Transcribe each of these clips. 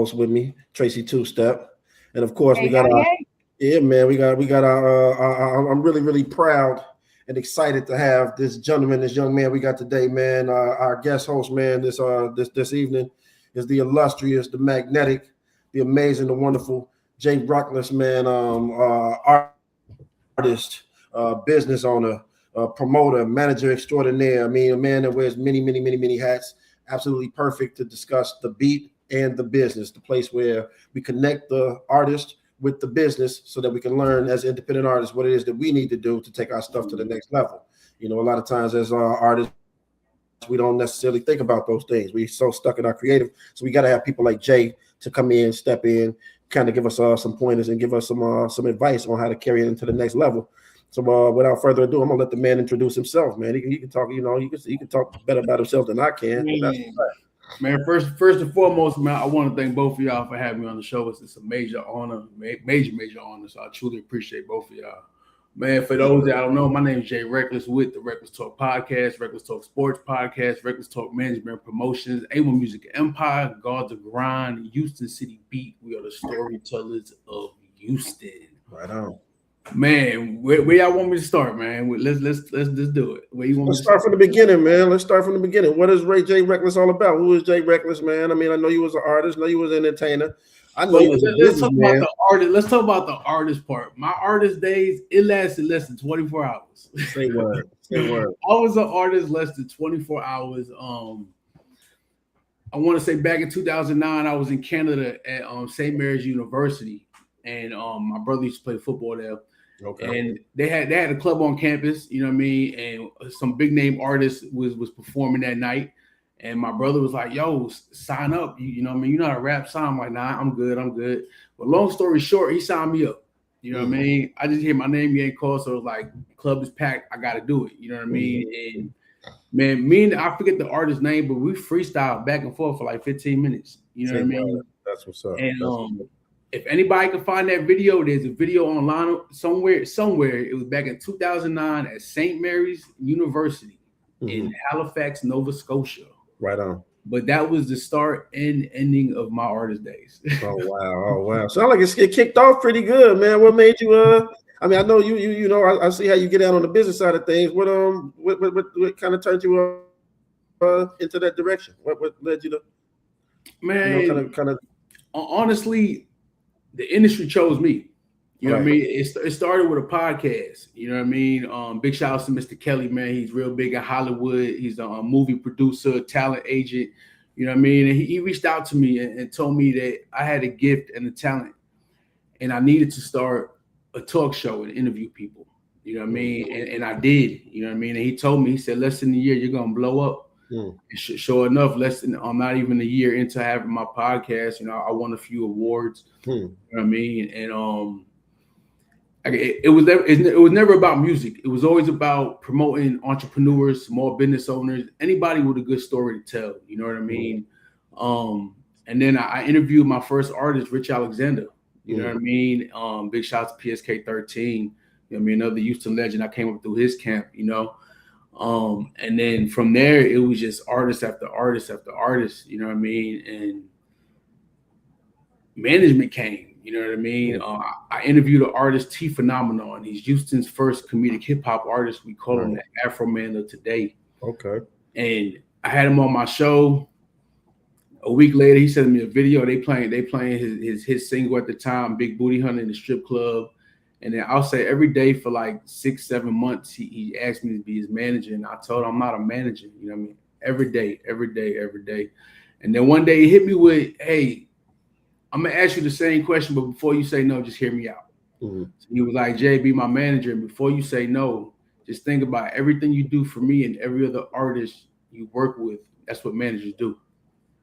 co-host with me, Tracy Two Step, and of course we Hey, got howdy, our hey. yeah, man. We got our I'm really proud and excited to have this gentleman, this young man we got today, man. Our guest host, man, this evening is the illustrious, the magnetic, the amazing, the wonderful Jay Ruckless, man. Artist, business owner, promoter, manager extraordinaire. I mean, a man that wears many hats. Absolutely perfect to discuss the beat and the business, the place where we connect the artist with the business so that we can learn as independent artists what it is that we need to do to take our stuff to the next level. You know, a lot of times as artists, we don't necessarily think about those things. We're so stuck in our creative. So we got to have people like Jay to come in, step in, kind of give us some pointers and give us some advice on how to carry it into the next level. So without further ado, I'm gonna let the man introduce himself, man. He can talk, you know, he can talk better about himself than I can. Man, first and foremost, man, I want to thank both of y'all for having me on the show. It's a major honor, major honor. So I truly appreciate both of y'all. Man, for those that I don't know, my name is Jay Reckless with the Reckless Talk Podcast, Reckless Talk Sports Podcast, Reckless Talk Management Promotions, A1 Music Empire, Guard the Grind, Houston City Beat. We are the storytellers of Houston. Right on. Man, where y'all want me to start, man? Let's just do it. Where you want Let's start from the beginning, man. Let's start from the beginning. What is Jay Reckless all about? Who is Jay Reckless, man? I mean, I know you was an artist, I know you was an entertainer. I know you was a businessman. Let's talk about the artist part. My artist days, it lasted less than 24 hours. Say word. Say word. I was an artist less than 24 hours. I want to say back in 2009, I was in Canada at St. Mary's University, and my brother used to play football there. Okay. And they had a club on campus, you know what I mean, and some big name artists was performing that night. And my brother was like, "Yo, sign up, you know what I mean? You know how to rap?" So I'm like, "Nah, I'm good." But long story short, he signed me up. You know what I mean? I just hear my name getting called, so it was like, club is packed, I got to do it. You know what I mean? And man, I forget the artist's name, but we freestyled back and forth for like 15 minutes. You know what I mean? That's what's up. And if anybody can find that video, there's a video online somewhere. It was back in 2009 at St. Mary's University in Halifax, Nova Scotia. Right on. But that was the start and ending of my artist days. Oh wow! Sound like it kicked off pretty good, man. What made you? I mean, I know you know. I see how you get out on the business side of things. What kind of turned you into that direction? What led you to? Man, you know, kind of. Honestly, the industry chose me. You know what I mean? It started with a podcast. You know what I mean? Big shout out to Mr. Kelly, man. He's real big in Hollywood. He's a movie producer, talent agent. You know what I mean? And he reached out to me and told me that I had a gift and a talent, and I needed to start a talk show and interview people. You know what I mean? And I did. You know what I mean? And he told me, he said, less than a year, you're gonna blow up. And sure enough, not even a year into having my podcast, you know, I won a few awards. You know what I mean? And it was never about music. It was always about promoting entrepreneurs, small business owners, anybody with a good story to tell. You know what I mean? And then I interviewed my first artist, Rich Alexander. You know what I mean? Big shout out to PSK 13. You know what I mean? Another Houston legend. I came up through his camp, you know. And then from there, it was just artist after artist after artist, you know what I mean? And management came, you know what I mean? I interviewed an artist, T Phenomenon. He's Houston's first comedic hip hop artist. We call him the Afro Man of today. Okay. And I had him on my show. A week later, he sent me a video. They playing his single at the time, Big Booty Hunter in the strip club. And then I'll say every day for like 6-7 months, he asked me to be his manager. And I told him I'm not a manager. You know what I mean? Every day. And then one day he hit me with, hey, I'm going to ask you the same question, but before you say no, just hear me out. So he was like, Jay, be my manager. And before you say no, just think about everything you do for me and every other artist you work with. That's what managers do.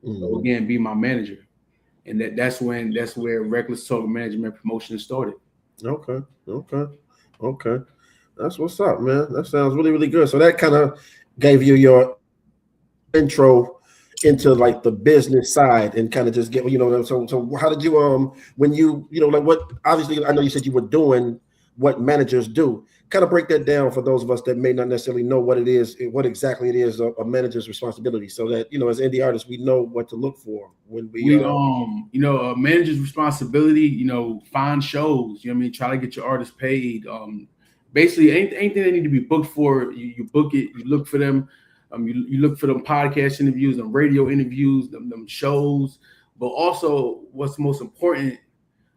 So again, be my manager. And that's where Reckless Talk Management Promotion started. Okay. That's what's up, man. That sounds really good. So that kind of gave you your intro into like the business side and kind of just get, you know, so how did you when you know, like what, obviously I know you said you were doing what managers do. Kind of break that down for those of us that may not necessarily know what it is, what exactly it is a manager's responsibility, so that, as indie artists, we know what to look for when we a manager's responsibility, find shows, try to get your artists paid. Basically anything they need to be booked for, you book it, you look for them. You look for them podcast interviews, them radio interviews, them shows. But also, what's most important,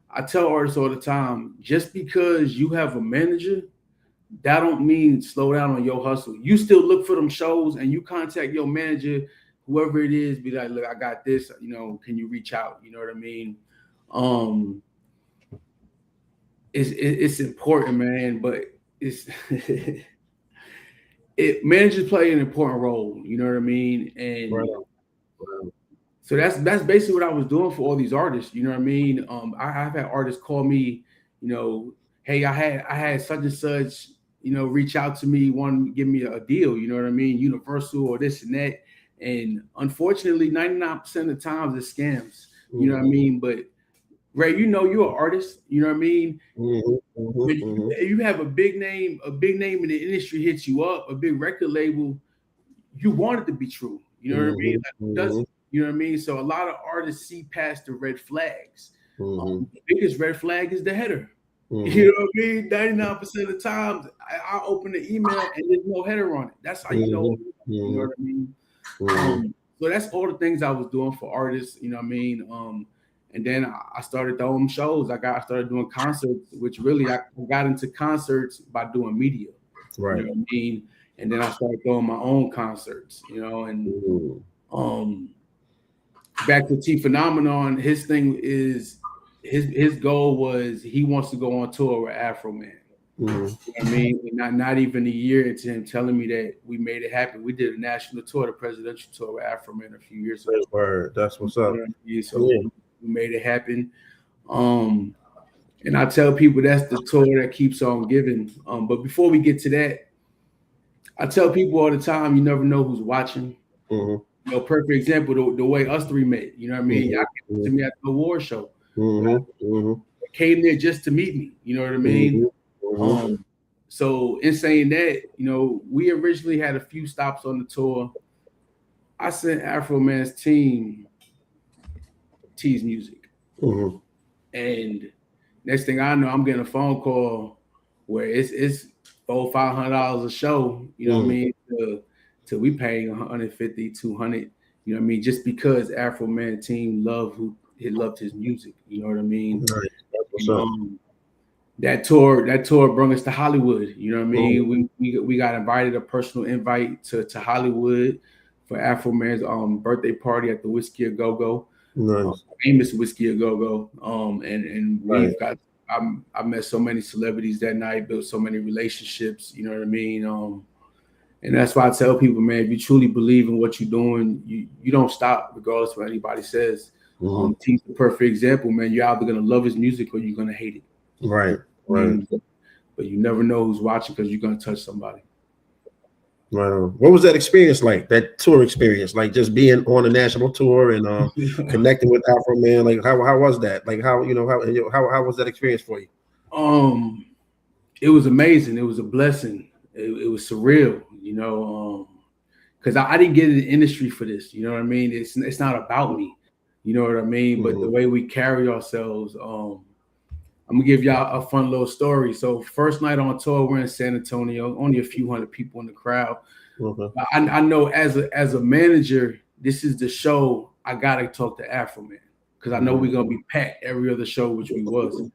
I tell artists all the time, just because you have a manager, that don't mean slow down on your hustle. You still look for them shows and you contact your manager, whoever it is, be like, look, I got this, can you reach out? You know what I mean? It's important, man, but it's managers play an important role, you know what I mean? And so that's basically what I was doing for all these artists, you know what I mean? I've had artists call me, hey, I had such and such, reach out to me, want to give me a deal, you know what I mean? Universal or this and that. And unfortunately, 99% of the times it's scams, you know what I mean? But Ray, you're an artist, you know what I mean? You have a big name in the industry hits you up, a big record label, you want it to be true, you know what I mean? You know what I mean? So a lot of artists see past the red flags. The biggest red flag is the header. You know what I mean? 99% of the times I open the email and there's no header on it. That's how you know. You know what I mean? So that's all the things I was doing for artists, you know what I mean? And then I started throwing shows. I started doing concerts, which really I got into concerts by doing media. Right. You know what I mean? And then I started throwing my own concerts, and back to T Phenomenon, his thing is his goal was he wants to go on tour with Afro Man. You know what I mean? Not even a year into him telling me that we made it happen. We did a national tour, the presidential tour with Afro Man a few years ago. Word. That's what's up. So we made it happen. And I tell people that's the tour that keeps on giving. But before we get to that, I tell people all the time, you never know who's watching. Perfect example, the way us three met. You know what I mean? Y'all came to me at the award show. Came there just to meet me. You know what I mean? So in saying that, we originally had a few stops on the tour. I sent Afro Man's team T's music. And next thing I know, I'm getting a phone call where it's $400-$500 a show, you know what I mean? Till we paying $150, $200, you know what I mean? Just because Afro Man team loved his music, you know what I mean? That tour brought us to Hollywood, you know what I mean? We got invited, a personal invite to Hollywood for Afro Man's birthday party at the Whiskey A Go Go. Famous Whiskey A Go Go. And we've got I met so many celebrities that night, built so many relationships, you know what I mean? And that's why I tell people, man, if you truly believe in what you're doing, you don't stop regardless of what anybody says. T's the perfect example, man. You're either gonna love his music or you're gonna hate it. Right. But you never know who's watching because you're gonna touch somebody. Right on. What was that experience like? That tour experience, like just being on a national tour and connecting with Afro Man. Like how was that? Like how was that experience for you? It was amazing. It was a blessing. It was surreal, because I didn't get in the industry for this. You know what I mean? It's not about me. You know what I mean? But the way we carry ourselves. I'm gonna give y'all a fun little story. So first night on tour, we're in San Antonio, only a few hundred people in the crowd. I know as a manager, this is the show I gotta talk to Afro Man because I know we're gonna be packed every other show, which we was.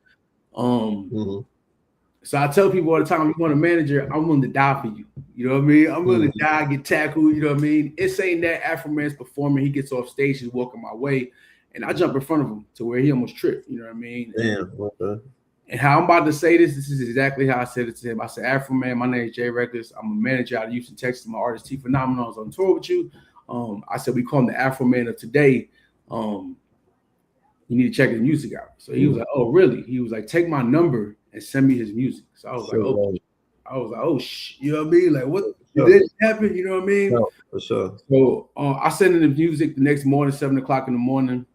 So I tell people all the time, if you want a manager, I'm willing to die for you. You know what I mean? I'm willing to die, get tackled. You know what I mean? It's saying that Afro Man's performing, he gets off stage, he's walking my way. And I jump in front of him to where he almost tripped, you know what I mean? And how I'm about to say this is exactly how I said it to him. I said, Afro Man, my name is Jay Reckless. I'm a manager out of Houston, Texas. My artist T Phenomenon is on tour with you. I said, we call him the Afro Man of today. You need to check his music out. So he was like, oh, really? He was like, take my number and send me his music. So I was like, oh, you know what I mean? Like, what did this happen? You know what I mean? No, for sure. So I sent him the music the next morning, 7:00 in the morning.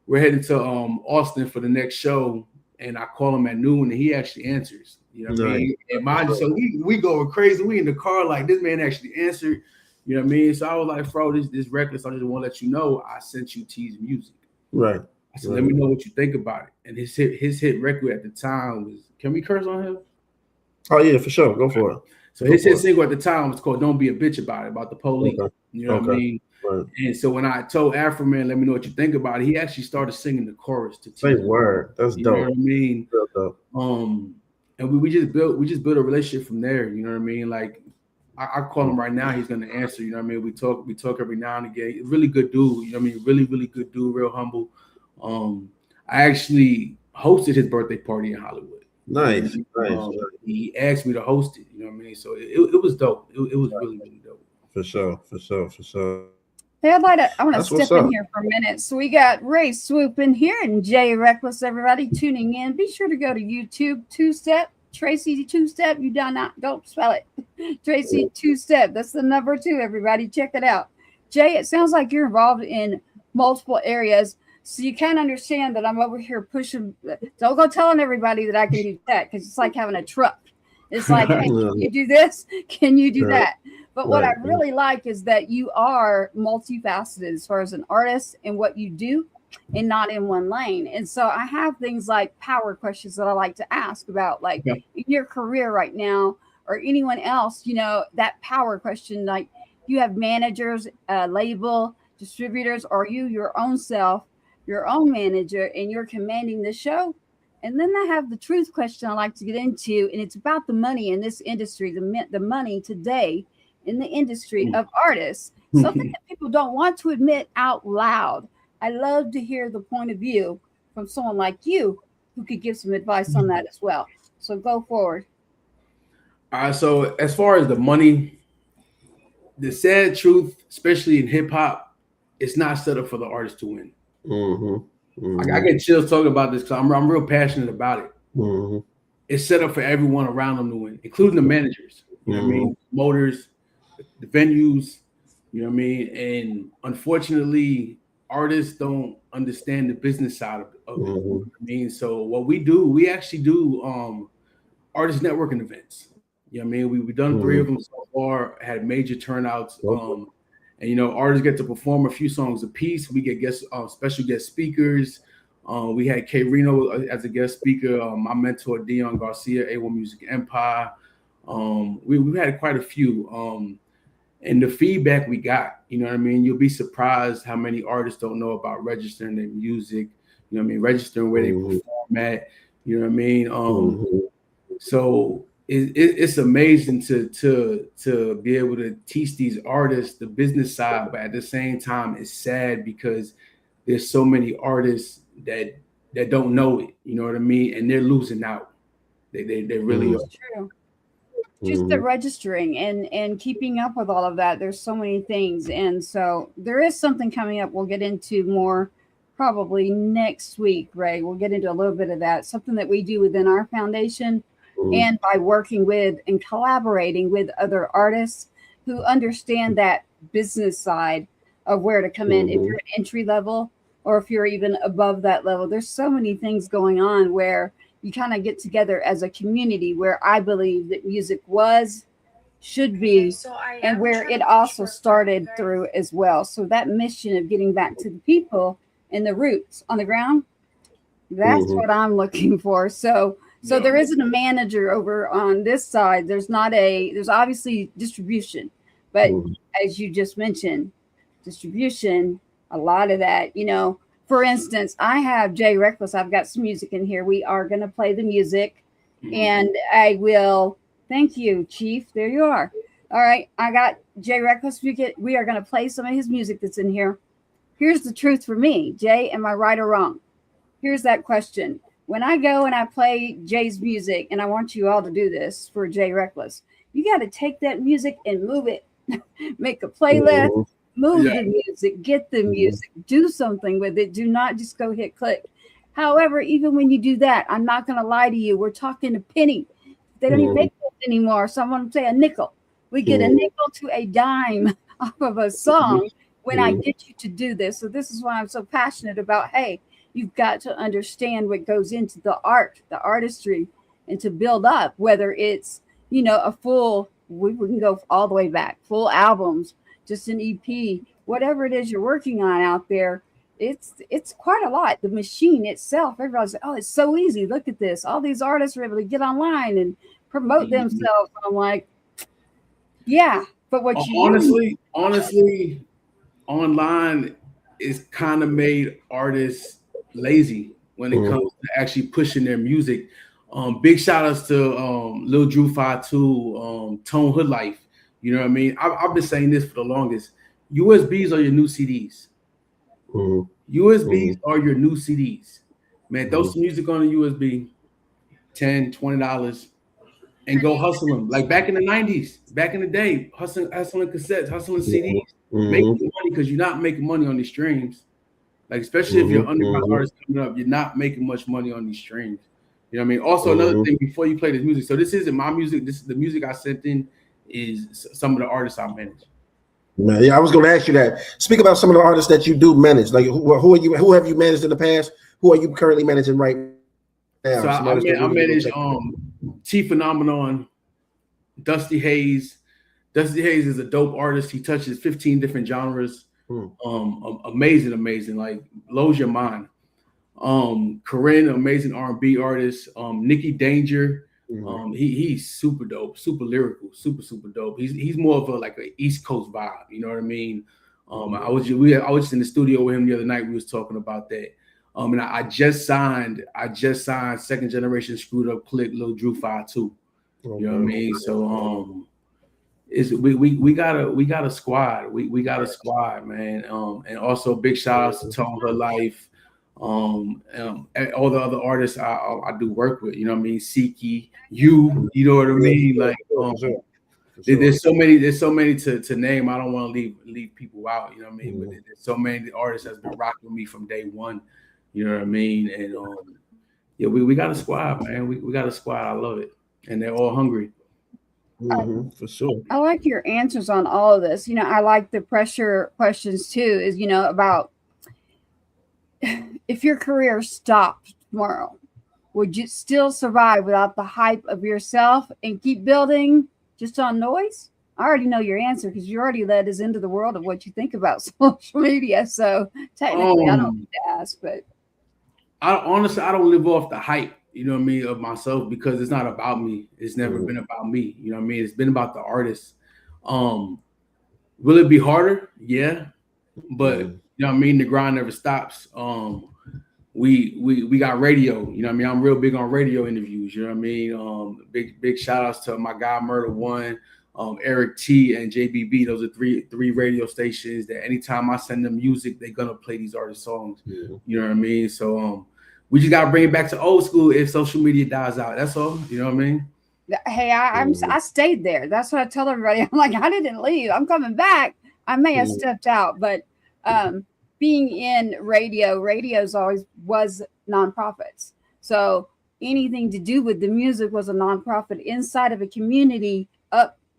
We're heading to Austin for the next show, and I call him at noon, and he actually answers. You know what I mean? And mind you, so we going crazy. We in the car like this man actually answered. You know what I mean? So I was like, bro, this Reckless. I just want to let you know I sent you T's music. Right. I said, let me know what you think about it. And his hit record at the time was. Can we curse on him? Oh yeah, for sure. Go for it. So his hit single at the time was called "Don't Be a Bitch About It," about the police. Okay. You know what I mean? Right. And so when I told Afro Man, let me know what you think about it, he actually started singing the chorus to Say word. That's you dope. You know what I mean? Dope. And we just built a relationship from there. You know what I mean? Like I call him right now, he's gonna answer. You know what I mean? We talk every now and again. Really good dude. You know what I mean? Really good dude. Real humble. I actually hosted his birthday party in Hollywood. Nice. He asked me to host it. You know what I mean? So it was dope. It was really dope. For sure. Hey, I want to step in here for a minute. So we got Ray Swoope in here and Jay Reckless, everybody tuning in. Be sure to go to YouTube, Two-Step, Tracy Two-Step. You don't spell it. Tracy Two-Step. That's the number 2, everybody. Check it out. Jay, it sounds like you're involved in multiple areas. So you can't understand that I'm over here pushing. Don't go telling everybody that I can do that because it's like having a truck. It's like, hey, can you do this? Can you do that? But what I really like is that you are multifaceted as far as an artist and what you do and not in one lane. And so I have things like power questions that I like to ask about, like in your career right now or anyone else, you know, that power question, like you have managers, label, distributors, or you your own self, your own manager, and you're commanding the show. And then I have the truth question I like to get into, and it's about the money in this industry, the money today in the industry of artists, something that people don't want to admit out loud. I love to hear the point of view from someone like you who could give some advice on that as well. So go forward. So as far as the money, the sad truth, especially in hip hop, it's not set up for the artist to win. I get chills talking about this because I'm real passionate about it. It's set up for everyone around them to win, including the managers. You know what I mean? Motors, the venues. You know what I mean? And unfortunately, artists don't understand the business side of it. You know what I mean? So what we do, we actually do artist networking events. You know what I mean? We've done 3 of them so far, had major turnouts. And you know, artists get to perform a few songs a piece. We get special guest speakers. We had K Reno as a guest speaker. My mentor Dion Garcia, A1 Music Empire. We've had quite a few. And the feedback we got, you know what I mean? You'll be surprised how many artists don't know about registering their music. You know what I mean? Registering where they perform at. You know what I mean? So it's amazing to be able to teach these artists the business side, but at the same time, it's sad because there's so many artists that don't know it. You know what I mean? And they're losing out. They really are. True. Just the registering and keeping up with all of that. There's so many things, and so there is something coming up. We'll get into more probably next week, Ray. We'll get into a little bit of that. Something that we do within our foundation. And by working with and collaborating with other artists who understand that business side of where to come in. If you're entry level or if you're even above that level, there's so many things going on where you kind of get together as a community where I believe that music should be, and where it also started through as well. So that mission of getting back to the people and the roots on the ground, that's what I'm looking for. So there isn't a manager over on this side. There's obviously distribution, but as you just mentioned, distribution, a lot of that, you know, for instance, I have Jay Reckless. I've got some music in here. We are going to play the music and I will, thank you, Chief. There you are. All right. I got Jay Reckless. We are going to play some of his music that's in here. Here's the truth for me. Jay, am I right or wrong? Here's that question. When I go and I play Jay's music, and I want you all to do this for Jay Reckless, you got to take that music and move it, make a playlist, move the music, get the music, do something with it. Do not just go hit click. However, even when you do that, I'm not going to lie to you. We're talking a penny. They don't even make it anymore. Someone say a nickel. We get a nickel to a dime off of a song when I get you to do this. So this is why I'm so passionate about, hey, you've got to understand what goes into the art, the artistry, and to build up, whether it's, a full, we can go all the way back, full albums, just an EP, whatever it is you're working on out there. It's quite a lot. The machine itself, everybody's like, oh, it's so easy. Look at this. All these artists are able to get online and promote themselves. I'm like, yeah, but what you honestly, online is kind of made artists lazy when it comes to actually pushing their music. Big shout outs to Lil Drew 52, Tone Hood Life. You know what I mean? I've been saying this for the longest. USBs are your new CDs. USBs are your new CDs. Man, throw some music on a USB, $10, $20, and go hustle them. Like back in the 90s, back in the day, hustling cassettes, hustling CDs, making money, because you're not making money on these streams. Like, especially if you're underground artist coming up, you're not making much money on these streams. You know what I mean? Also, another thing before you play this music. So this isn't my music. This is the music I sent in, is some of the artists I manage. Man, yeah, I was going to ask you that. Speak about some of the artists that you do manage. Like, who have you managed in the past? Who are you currently managing right now? So I manage T Phenomenon, Dusty Hayes. Dusty Hayes is a dope artist. He touches 15 different genres. Amazing, like blows your mind. Corinne, amazing R&B artist. Nikki Danger. He's super dope, super lyrical, super dope. He's more of a East Coast vibe, you know what I mean? I was just in the studio with him the other night. We was talking about that. And I just signed second generation Screwed Up Click, Lil Drew 52. You know what I mean? So we got a squad. We got a squad, man. And also big shout outs to Tone Her Life. And all the other artists I do work with, you know what I mean? Siki, you know what I mean? Like, there's so many to name. I don't want to leave people out, you know what I mean? But there's so many artists that's been rocking with me from day one, you know what I mean? And yeah, we got a squad, man. We got a squad. I love it, and they're all hungry. For sure. I like your answers on all of this. I like the pressure questions too. Is about, if your career stopped tomorrow, would you still survive without the hype of yourself and keep building just on noise? I already know your answer, because you already led us into the world of what you think about social media. So technically, I don't need to ask, but I don't live off the hype, you know what I mean, of myself, because it's not about me. It's never been about me. You know what I mean? It's been about the artist. Will it be harder? Yeah, but you know what I mean? The grind never stops. We got radio, you know what I mean? I'm real big on radio interviews, you know what I mean? Big shout outs to my guy Murder One, Eric T and JBB. Those are three radio stations that anytime I send them music, they're gonna play these artist songs. You know what I mean? So we just gotta bring it back to old school if social media dies out. That's all, you know what I mean? Hey, I stayed there. That's what I tell everybody. I'm like, I didn't leave. I'm coming back. I may have stepped out, but being in radio's always was nonprofits. So anything to do with the music was a nonprofit inside of a community,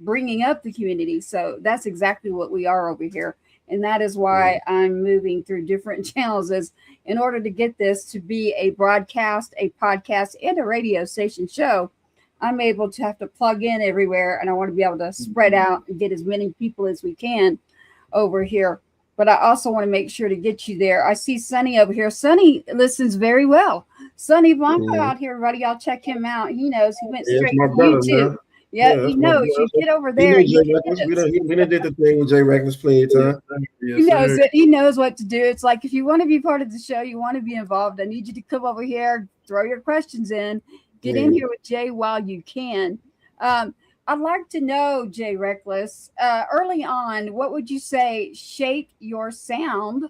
bringing up the community. So that's exactly what we are over here. And that is why I'm moving through different channels, is in order to get this to be a broadcast, a podcast, and a radio station show. I'm able to have to plug in everywhere, and I want to be able to spread out and get as many people as we can over here. But I also want to make sure to get you there. I see Sonny over here. Sonny listens very well. Sonny Blanco out here, everybody. Y'all check him out. He knows. He went straight to YouTube. Man. Yeah, he knows. You get over there. We done did the thing with Jay Reckless plenty of time. He knows it. He knows what to do. It's like, if you want to be part of the show, you want to be involved, I need you to come over here, throw your questions in, get in here with Jay while you can. I'd like to know, Jay Reckless, early on, what would you say shaped your sound?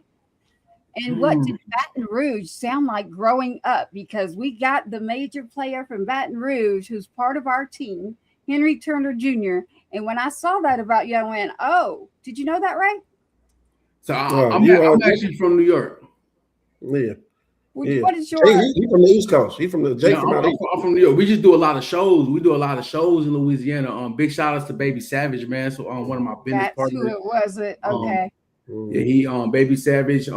And what did Baton Rouge sound like growing up? Because we got the major player from Baton Rouge who's part of our team, Henry Turner Jr. And when I saw that about you, I went, oh, did you know that, Ray? So I'm actually from New York. Yeah. What is your? He's from the East Coast. He's from the Jay. I'm from New York. We just do a lot of shows. We do a lot of shows in Louisiana. Big shout outs to Baby Savage, man. So one of my business partners. That's who it was. Okay. Yeah, he Baby Savage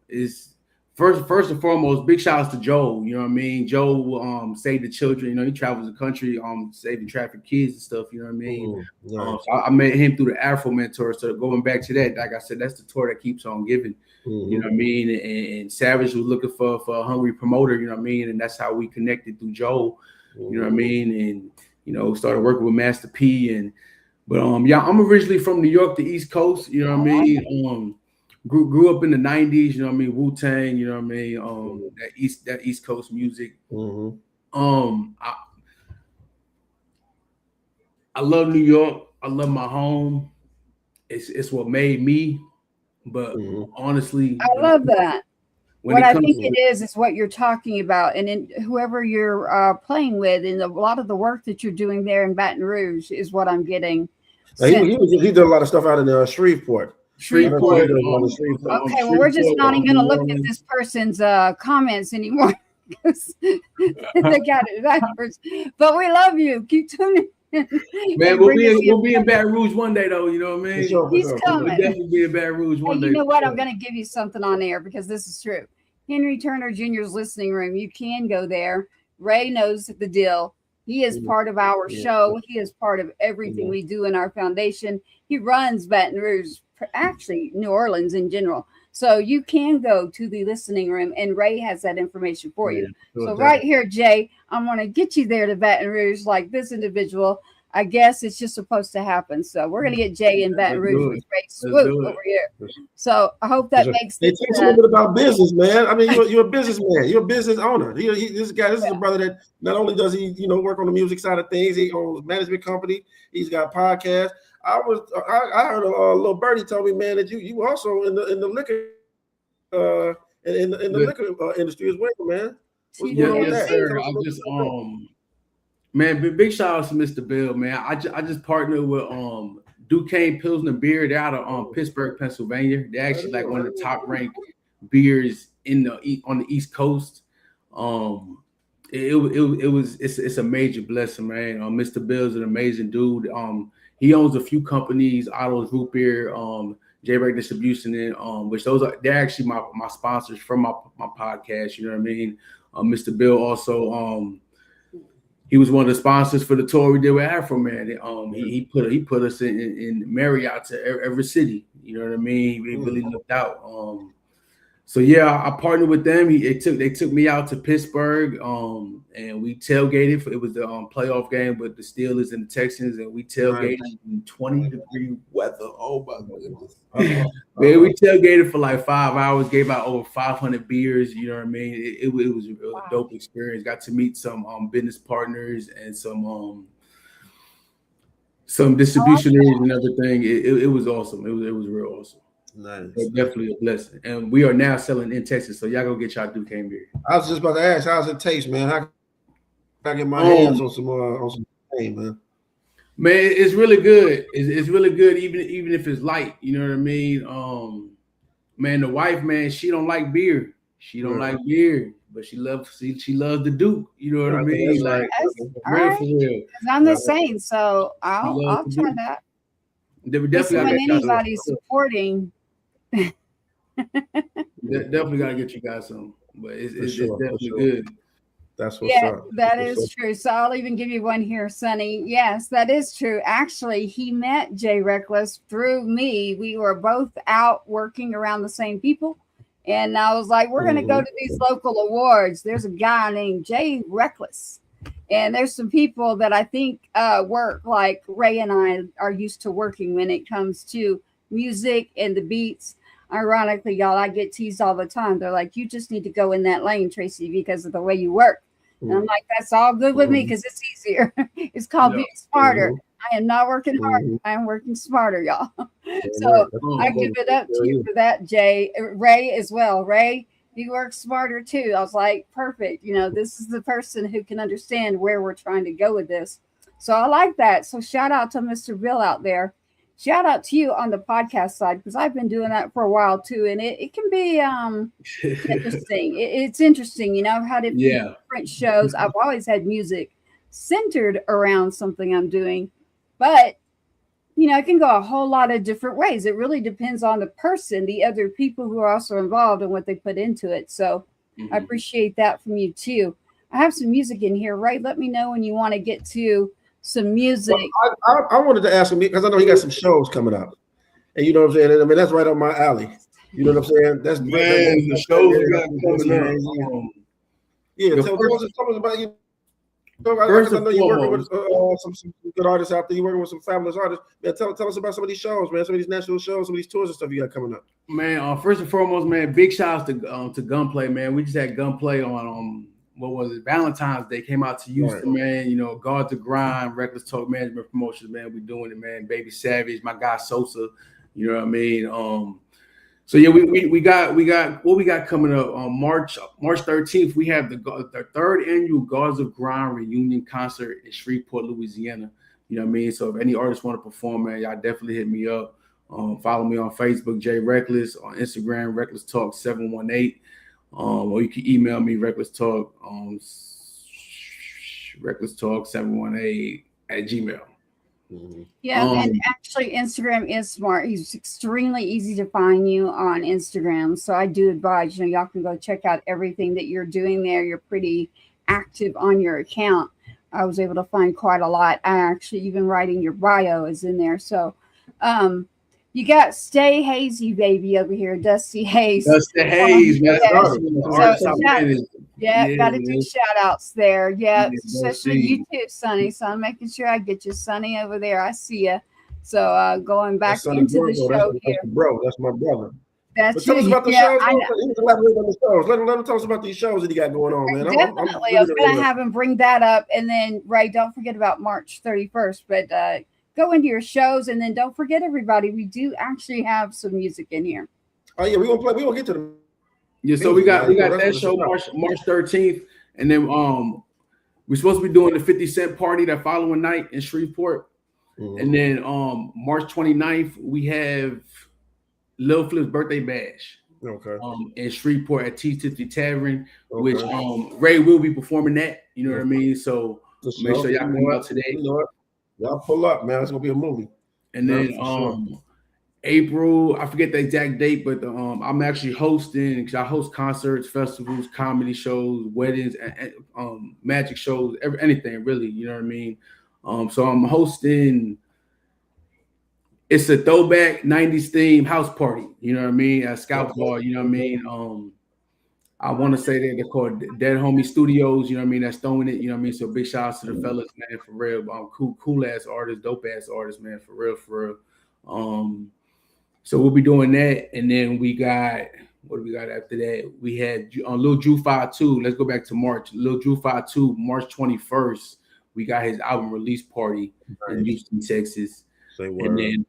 is First and foremost, big shout outs to Joe. You know what I mean? Joe saved the children. You know, he travels the country, saving traffic kids and stuff. You know what I mean? Nice. So I met him through the Afro Mentor. So going back to that, like I said, that's the tour that keeps on giving. You know what I mean? And Savage was looking for a hungry promoter. You know what I mean? And that's how we connected through Joe. You know what I mean? And you know, started working with Master P. But yeah, I'm originally from New York, the East Coast. You know what I mean? Grew up in the 90s, you know what I mean? Wu-Tang, you know what I mean? That East Coast music. I love New York. I love my home. It's what made me. But honestly, I love that. What I think it is what you're talking about, and whoever you're playing with, and a lot of the work that you're doing there in Baton Rouge is what I'm getting. He did a lot of stuff out in Shreveport. Okay, well, we're just not even going to look at this person's comments anymore because they got it backwards. But we love you. Keep tuning in. Man, we'll be in Baton Rouge one day, though. You know what I mean? He's coming. We'll definitely be in Baton Rouge one day. You know what? I'm going to give you something on air because this is true. Henry Turner Jr.'s listening room. You can go there. Ray knows the deal. He is part of our show. He is part of everything we do in our foundation. He runs Baton Rouge, actually New Orleans in general. So you can go to the listening room, and Ray has that information for you. So right here, Jay, I'm going to get you there to Baton Rouge like this individual. I guess it's just supposed to happen. So we're going to get Jay in Baton Rouge with Ray Swoope over here. So I hope that makes sense. Tell us a little bit about business, man. I mean, you're a businessman. You're a business owner. This is a brother that not only does he, work on the music side of things, he owns a management company. He's got a podcast. I heard a little birdie told me, man, that you also in the liquor in the liquor industry as well, man. What's going on with that? Sir. I just man, big shout out to Mr. Bill, man. I just partnered with Duquesne Pilsner Beer. They're out of Pittsburgh, Pennsylvania. They're actually like one of the top ranked beers on the East Coast. It's a major blessing, man. Mr. Bill's an amazing dude. He owns a few companies, Otto's Root Beer, J-Break Distribution, and which they're actually my sponsors from my podcast. You know what I mean? Mr. Bill also he was one of the sponsors for the tour we did with Afro Man. He put us in Marriott to every city. You know what I mean? He really looked out. So yeah, I partnered with them. They took me out to Pittsburgh, and we tailgated. It was the playoff game with the Steelers and the Texans, and we tailgated in 20-degree weather. Oh my goodness, man! We tailgated for like 5 hours, gave out over 500 beers. You know what I mean? It was a real dope experience. Got to meet some business partners and some distributionaries and everything. It was awesome. It was real awesome. Nice. It's definitely a blessing. And we are now selling in Texas, so y'all go get y'all Duquesne beer. I was just about to ask, how's it taste, man? How can I get my hands on some Duquesne, man? Man, it's really good. It's really good, even if it's light. You know what I mean? Man, the wife, man, she don't like beer. She don't like beer, but she loves the Duke. You know what I mean? Like, real for real. I'm the same, so I'll try that. Definitely when anybody's supporting. Definitely gotta get you guys some, but it's definitely good. That's what's up. That is true. So I'll even give you one here, Sonny. Yes, that is true. Actually, he met Jay Reckless through me. We were both out working around the same people, and I was like, "We're going to go to these local awards." There's a guy named Jay Reckless, and there's some people that I think work like Ray and I are used to working when it comes to music and the beats. Ironically, y'all, I get teased all the time. They're like, you just need to go in that lane, Tracy, because of the way you work. And I'm like, that's all good with me because it's easier. It's called being smarter. I am not working hard. I am working smarter, y'all. So I give it up to you for that, Jay. Ray as well. Ray, you work smarter too. I was like, perfect. This is the person who can understand where we're trying to go with this. So I like that. So shout out to Mr. Bill out there. Shout out to you on the podcast side, because I've been doing that for a while too. And it can be interesting. It's interesting, how to different shows. I've always had music centered around something I'm doing, but it can go a whole lot of different ways. It really depends on the person, the other people who are also involved and what they put into it. So I appreciate that from you too. I have some music in here, right? Let me know when you want to get to some music. Well, I wanted to ask him because I know he got some shows coming up, and you know what I'm saying. I mean, that's right up my alley. You know what I'm saying? That's the shows we got coming up. Yeah, tell us about you. First, I know you're working with some good artists out there. You're working with some fabulous artists. Man, tell us about some of these shows, man. Some of these national shows, some of these tours and stuff you got coming up. Man, first and foremost, man, big shout out to Gunplay, man. We just had Gunplay on what was it? Valentine's Day. Came out to Houston, man. You know, Guard the Grind, Reckless Talk Management Promotions, man. We doing it, man. Baby Savage, my guy Sosa. You know what I mean? So yeah, we got what we got coming up on March 13th. We have the third annual Guards of Grind reunion concert in Shreveport, Louisiana. You know what I mean? So if any artists want to perform, man, y'all definitely hit me up. Follow me on Facebook, J Reckless, on Instagram, Reckless Talk 718. Or you can email me Reckless Talk 718 at Gmail. Yeah, and actually Instagram is smart. It's extremely easy to find you on Instagram. So I do advise, y'all can go check out everything that you're doing there. You're pretty active on your account. I was able to find quite a lot. I actually even writing your bio is in there. So you got Stay Hazy Baby over here, Dusty Hayes. Dusty Hayes, man. Got to do shout outs there. Yeah, especially you too, Sonny. So I'm making sure I get you, Sonny, over there. I see you. So going back into the show here. That's my brother. That's tell us about the shows. Elaborate on the shows. Let him tell us about these shows that he got going on, man. Definitely. I was going to have him bring that up. And then, Ray, don't forget about March 31st. But go into your shows, and then don't forget, everybody, we do actually have some music in here. Oh yeah, we're gonna get to them. Yeah, so we got that show March 13th, and then we're supposed to be doing the 50 Cent party that following night in Shreveport, and then March 29th we have Lil Flip's birthday bash. In Shreveport at T50 Tavern, which Ray will be performing that. You know what I mean? So make sure y'all come out today. Y'all pull up, man. It's gonna be a movie. And then April, I forget the exact date, but I'm actually hosting because I host concerts, festivals, comedy shows, weddings, and magic shows, anything really. You know what I mean? So I'm hosting. It's a throwback 90s theme house party. You know what I mean? At Scout Bar. You know what I mean? I want to say that they're called Dead Homie Studios, you know what I mean? That's throwing it, you know what I mean? So big shout out to the fellas, man, for real. Cool ass artists, dope ass artists, man, for real. So we'll be doing that. And then we got, what do we got after that? We had Lil Drew 5-2. Let's go back to March. Lil Drew 5-2, March 21st. We got his album release party in Houston, Texas. And then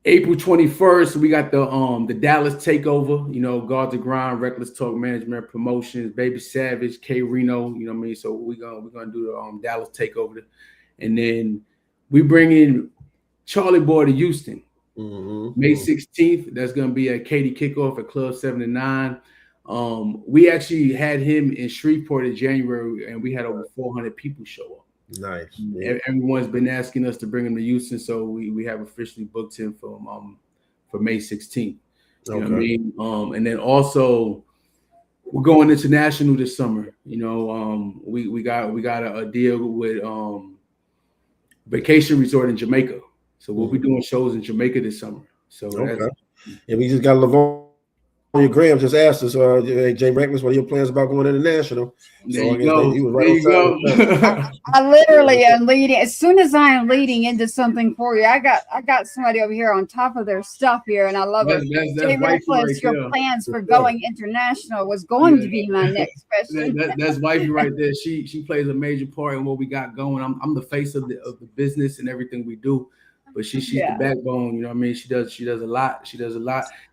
April 21st, we got the Dallas Takeover, you know, Guard the Grind, Reckless Talk Management Promotions, Baby Savage, K Reno, you know what I mean? So we're gonna do the Dallas Takeover. And then we bring in Charlie Boy to Houston. May 16th. That's gonna be at Katie Kickoff at Club 79. We actually had him in Shreveport in January, and we had over 400 people show up. Nice. Everyone's been asking us to bring him to Houston, so we have officially booked him for May 16th. You know what I mean? And then also we're going international this summer. You know, we got a deal with Vacation Resort in Jamaica, so we'll be doing shows in Jamaica this summer. So and we just got Lavon. Your Graham just asked us, hey, Jay Reckless, what are your plans about going international? There you go. I literally am leading. As soon as I am leading into something for you, I got somebody over here on top of their stuff here, and I love it. Jay Reckless, your plans for going international was going to be my next question. That's wifey right there. She plays a major part in what we got going. I'm the face of the business and everything we do. But she's the backbone, you know what I mean? She does a lot.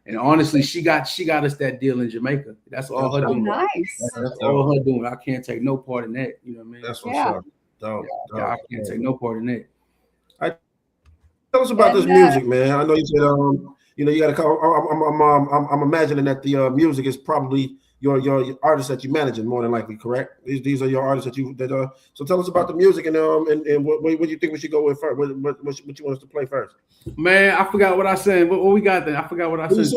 And honestly, she got us that deal in Jamaica. That's all her doing. Nice. That's all her doing. I can't take no part in that. You know what I mean? That's what's up. I can't take no part in that. Tell us about this music, man. I know you said you got to call. I'm imagining that the music is probably your artists that you're managing, more than likely, correct? These are your artists that so tell us about the music and what you think we should go with first. What you want us to play first? Man, I forgot what I said. What we got there? I forgot what I said.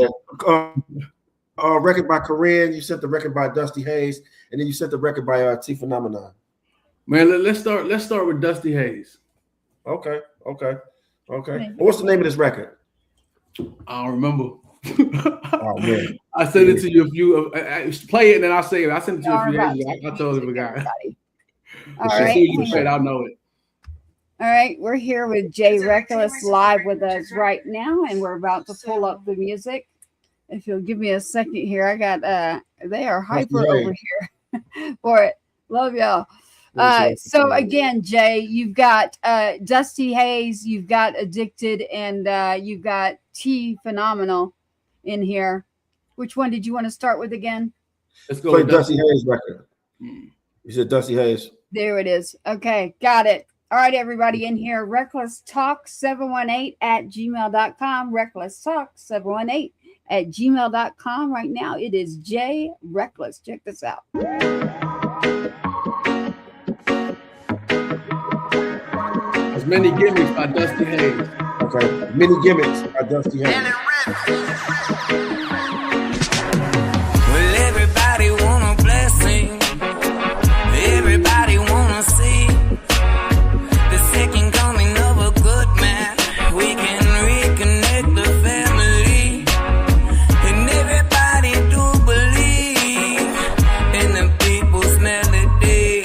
Record by AREN. You sent the record by Dusty Hayes, and then you sent the record by T Phenomenon. Man, let's start with Dusty Hayes. Okay. What's the name of this record? I don't remember. Oh man, I sent it to you. If you play it, and then I'll say it. I sent it to you a few days ago. I totally forgot. All right, I'll know it. All right, we're here with Jay Reckless live with us right now, and we're about to pull up the music. If you'll give me a second here, I got they are hyper over here for it. Love y'all. So again, Jay, you've got Dusty Hayes, you've got Addicted, and you've got T Phenomenal in here. Which one did you want to start with again? Let's go with Dusty Hayes record. You said Dusty Hayes. There it is. Okay, got it. All right, everybody in here. Reckless Talk 718 at gmail.com. Reckless Talk 718 at gmail.com. Right now, it is Jay Reckless. Check this out. There's Many Gimmicks by Dusty Hayes. Okay. Many Gimmicks by Dusty Hayes. Well, everybody want a blessing. Everybody want to see the second coming of a good man. We can reconnect the family. And everybody do believe in the people's melody.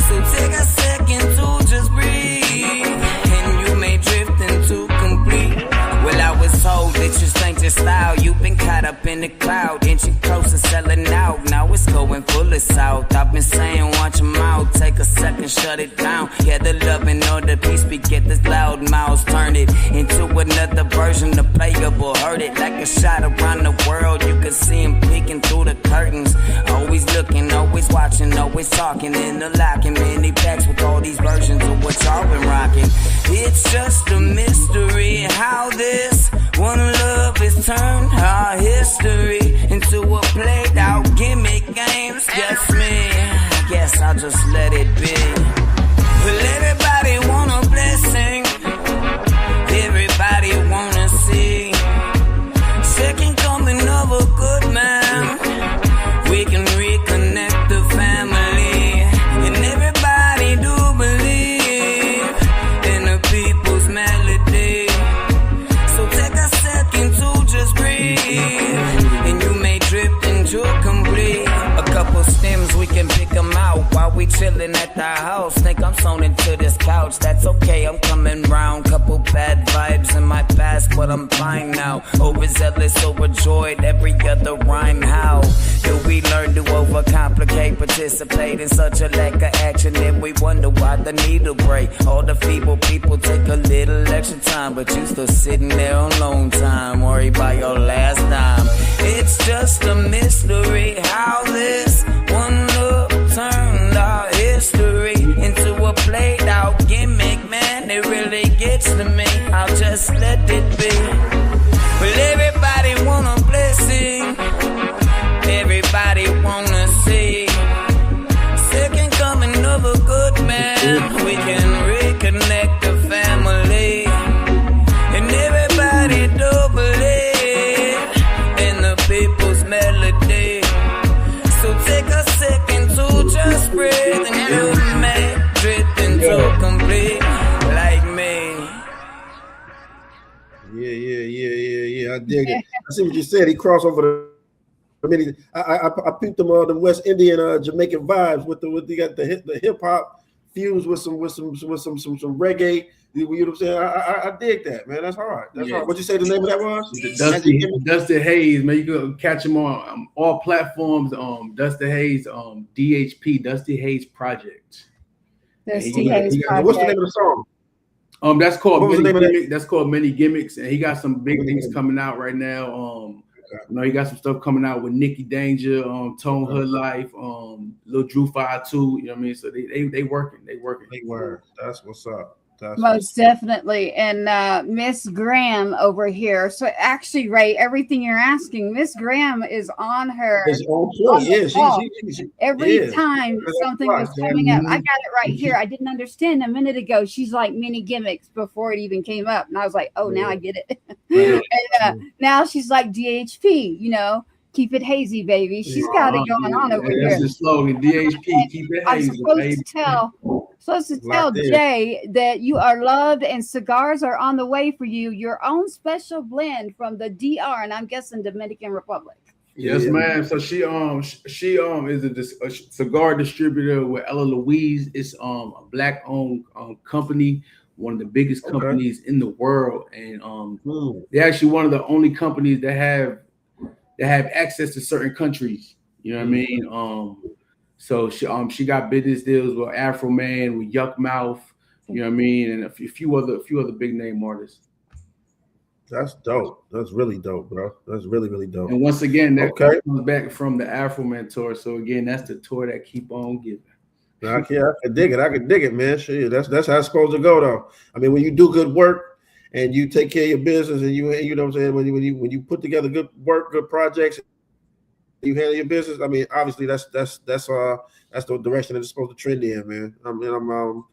So take a second to just breathe, and you may drift into complete. Well, I was told that you stank your style. You've been caught up in the crowd, inching closer, selling out. Now it's going full of south. I've been saying, watch them out. Take a second, shut it down. Yeah, the love and all the peace, we get this loud mouths. Turn it into another version of playable. Heard it like a shot around the world. You can see him peeking through the curtains. Always looking, always watching, always talking. In the locking many packs with all these versions of what y'all been rocking. It's just a mystery how this one love is turned our history into a played out gimmick games. Just me, I guess I'll just let it be. Well, everybody want a blessing. Everybody wanna see second coming of a good man. We can reconnect the family, and everybody do believe in the people's melody. So take a second to just breathe, and you may drift into complete. A couple stems, we can pick them out while we chillin' at the house. Think I'm sewn into this couch, that's okay, I'm coming round. Couple bad vibes in my past, but I'm fine now. Overzealous, overjoyed, every other rhyme. How do we learn to overcomplicate? Participate in such a lack of action, and we wonder why the needle break. All the feeble people take a little extra time, but you still sitting there on long time, worried about your last dime. It's just a mystery how this one look turned our history into a played out gimmick, man. It really gets to me, I'll just let it be. Well, everybody want a blessing. Everybody wanna see second coming of a good man. We can reconnect the family, and everybody do believe in the people's melody. So take a second to just breathe, and you may drift into complete like me. Yeah. I dig it. I see what you said. He crossed over the. I picked them West Indian Jamaican vibes with you got the hip hop fused with some reggae. You know what I'm saying? I dig that, man. That's hard. That's hard. What'd you say the name of that was? Dusty Hayes, man. You can catch him on all platforms. Dusty Hayes, DHP, Dusty Hayes Project. Dusty Hayes Project. What's the name of the song? That's called Many Gimmicks. That's called Many Gimmicks, and he got some big things coming out right now. He got some stuff coming out with Nikki Danger, Tone Hood Life, Lil Drew 5-2. You know what I mean? So they working. They working. They were. That's what's up. Most definitely. And Miss Graham over here. So actually, Ray, everything you're asking, Miss Graham is on her. Every time something was coming up, I got it right here. I didn't understand a minute ago. She's like mini gimmicks before it even came up. And I was like, oh, now I get it. And now she's like DHP, you know. Keep it hazy, baby. She's got it going on over here. That's the slogan, DHP. Keep it hazy. I'm supposed to tell Jay that you are loved and cigars are on the way for you. Your own special blend from the DR, and I'm guessing Dominican Republic. Yes, ma'am. So she is a cigar distributor with Ella Louise. It's a black-owned company, one of the biggest companies in the world, and they're actually one of the only companies that have access to certain countries. You know what I mean? So she got business deals with Afro Man, with Yuck Mouth, you know what I mean, and a few other big name artists. That's dope. That's really dope, bro. That's really, really dope. And once again, that comes back from the Afro Man tour. So again, that's the tour that keep on giving. I can dig it. I can dig it, man. Shit, that's how it's supposed to go, though. I mean, when you do good work and you take care of your business, and you know what I'm saying, when you put together good work, good projects, you handle your business. I mean, obviously that's the direction that it's supposed to trend in, man. I mean,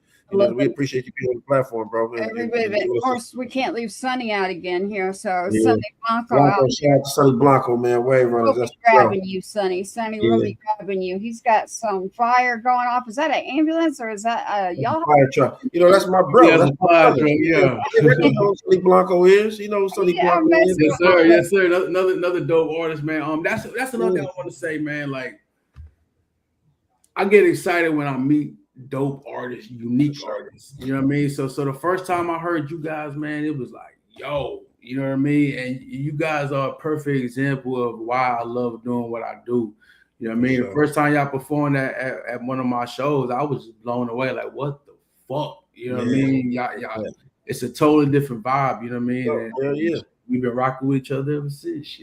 we appreciate you being on the platform, bro. Of course, we can't leave Sonny out again here. So Sonny Blanco out. Shout out to Sonny Blanco, man. Wave runners. That's grabbing you, Sonny. Sonny really grabbing you. He's got some fire going off. Is that an ambulance or is that y'all? Fire truck. You know, that's my brother. Yeah, that's fire truck. Yeah. You know who Sonny Blanco is. You know who Sonny Blanco is. Yes, sir. Yes, sir. Another dope artist, man. That's another thing I want to say, man. Like, I get excited when I meet dope artists, unique artists. You know what I mean? So the first time I heard you guys, man, it was like, yo, you know what I mean? And you guys are a perfect example of why I love doing what I do. You know what I mean? The first time y'all performed at one of my shows, I was just blown away. Like, what the fuck? You know what I mean? Y'all, it's a totally different vibe. You know what I mean? And we've been rocking with each other ever since.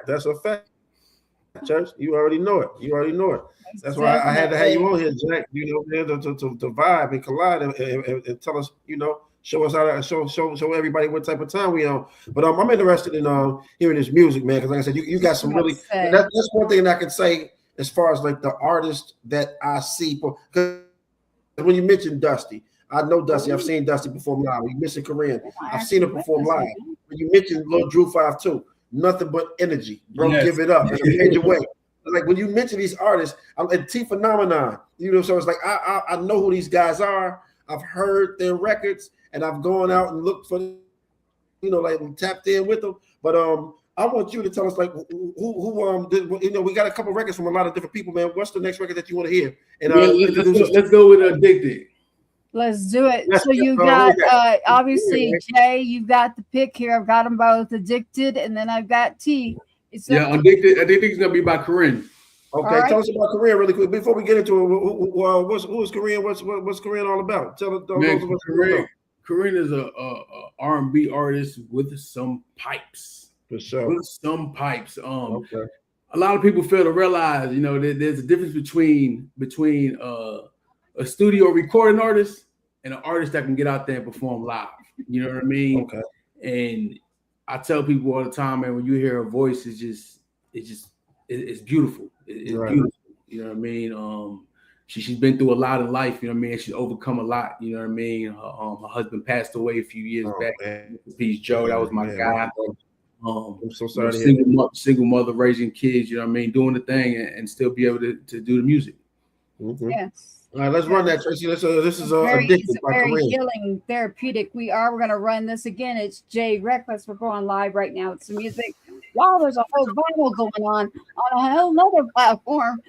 That's a fact. Church, you already know it. That's why I had to have you on here, Jack. You know, to vibe and collide and tell us, you know, show us how to show everybody what type of time we on. But I'm interested in hearing this music, man, because like I said, you got some really. That's one thing I can say as far as like the artists that I see. Because when you mentioned Dusty, I know Dusty. I've seen Dusty perform live. You mentioned Korean. I've seen her perform live. When you mentioned Lil Drew 5'2", nothing but energy, bro. Yes. Give it up in a major way. Like when you mention these artists, I'm a T Phenomenon, you know. So it's like I know who these guys are. I've heard their records, and I've gone out and looked for, you know, like tapped in with them. But I want you to tell us, like, who you know, we got a couple records from a lot of different people, man. What's the next record that you want to hear? And let's go with Addicted. Let's do it. So you got obviously Jay, you've got the pick here. I've got them both, Addicted, and then I've got T. Addicted is gonna be by Corinne. Okay, tell us about Corinne really quick before we get into it. Who's Corinne? What's Corinne all about? Tell us. Corinne is a R&B artist with some pipes. For sure. With some pipes. A lot of people fail to realize, you know, there's a difference between a studio recording artist and an artist that can get out there and perform live. You know what I mean? Okay. And I tell people all the time, man, when you hear her voice, it's beautiful. It's beautiful. You know what I mean? She's been through a lot in life. You know what I mean? She's overcome a lot. You know what I mean? Her husband passed away a few years back. Peace, Joe. That was my guy. I'm so sorry. Single mother raising kids. You know what I mean? Doing the thing and still be able to do the music. Mm-hmm. Yes. All right, let's run that, Tracy. This is Addicted by very Korean. healing, therapeutic. We're going to run this again. It's Jay Reckless. We're going live right now. It's the music. Wow, there's a whole vinyl going on a whole other platform.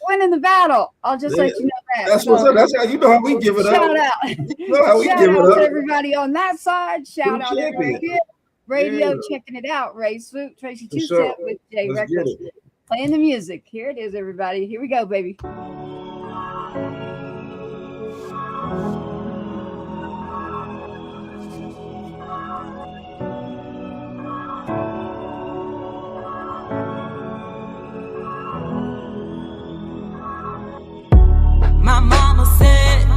Winning the battle. I'll just let you know that. That's what's up. That's how you know how we give it up. Shout out. You know how we Shout give it out up. to everybody on that side. Shout out to everybody here. Radio checking it out. Ray Swoope, Tracy Two-Step with Jay Reckless. Playing the music. Here it is, everybody. Here we go, baby. My mama said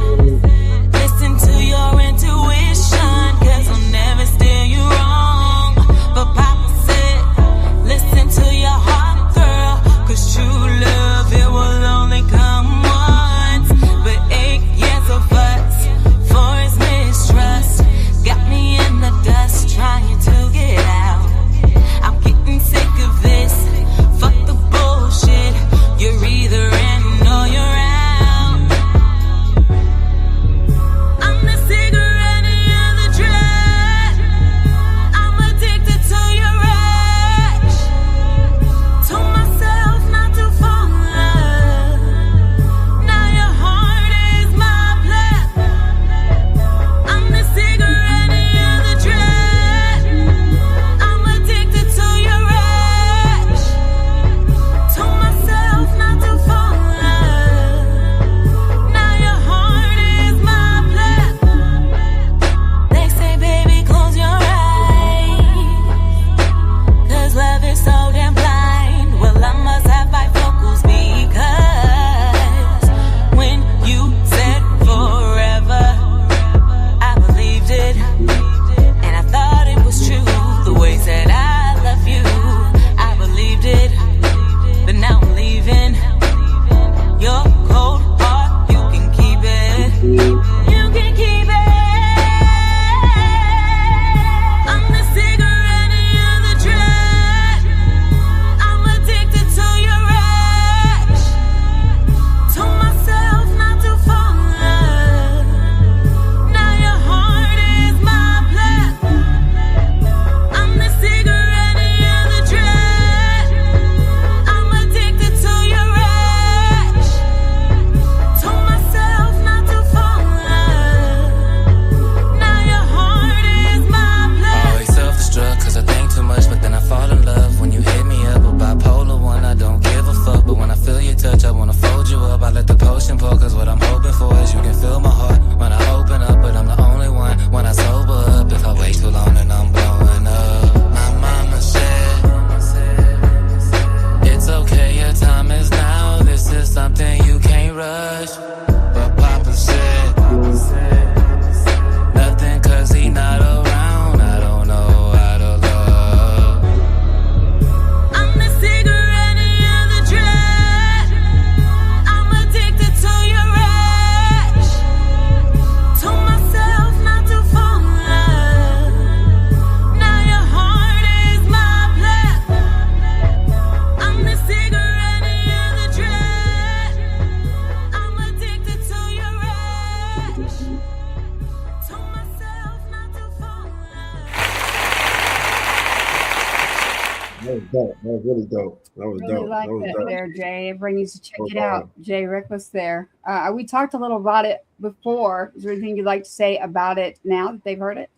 dope. That was really dope. That was Really dope. like That was that dope. there, Jay. Everybody needs to check No it out. Jay Reckless there. We talked a little about it before. Is there anything you'd like to say about it now that they've heard it?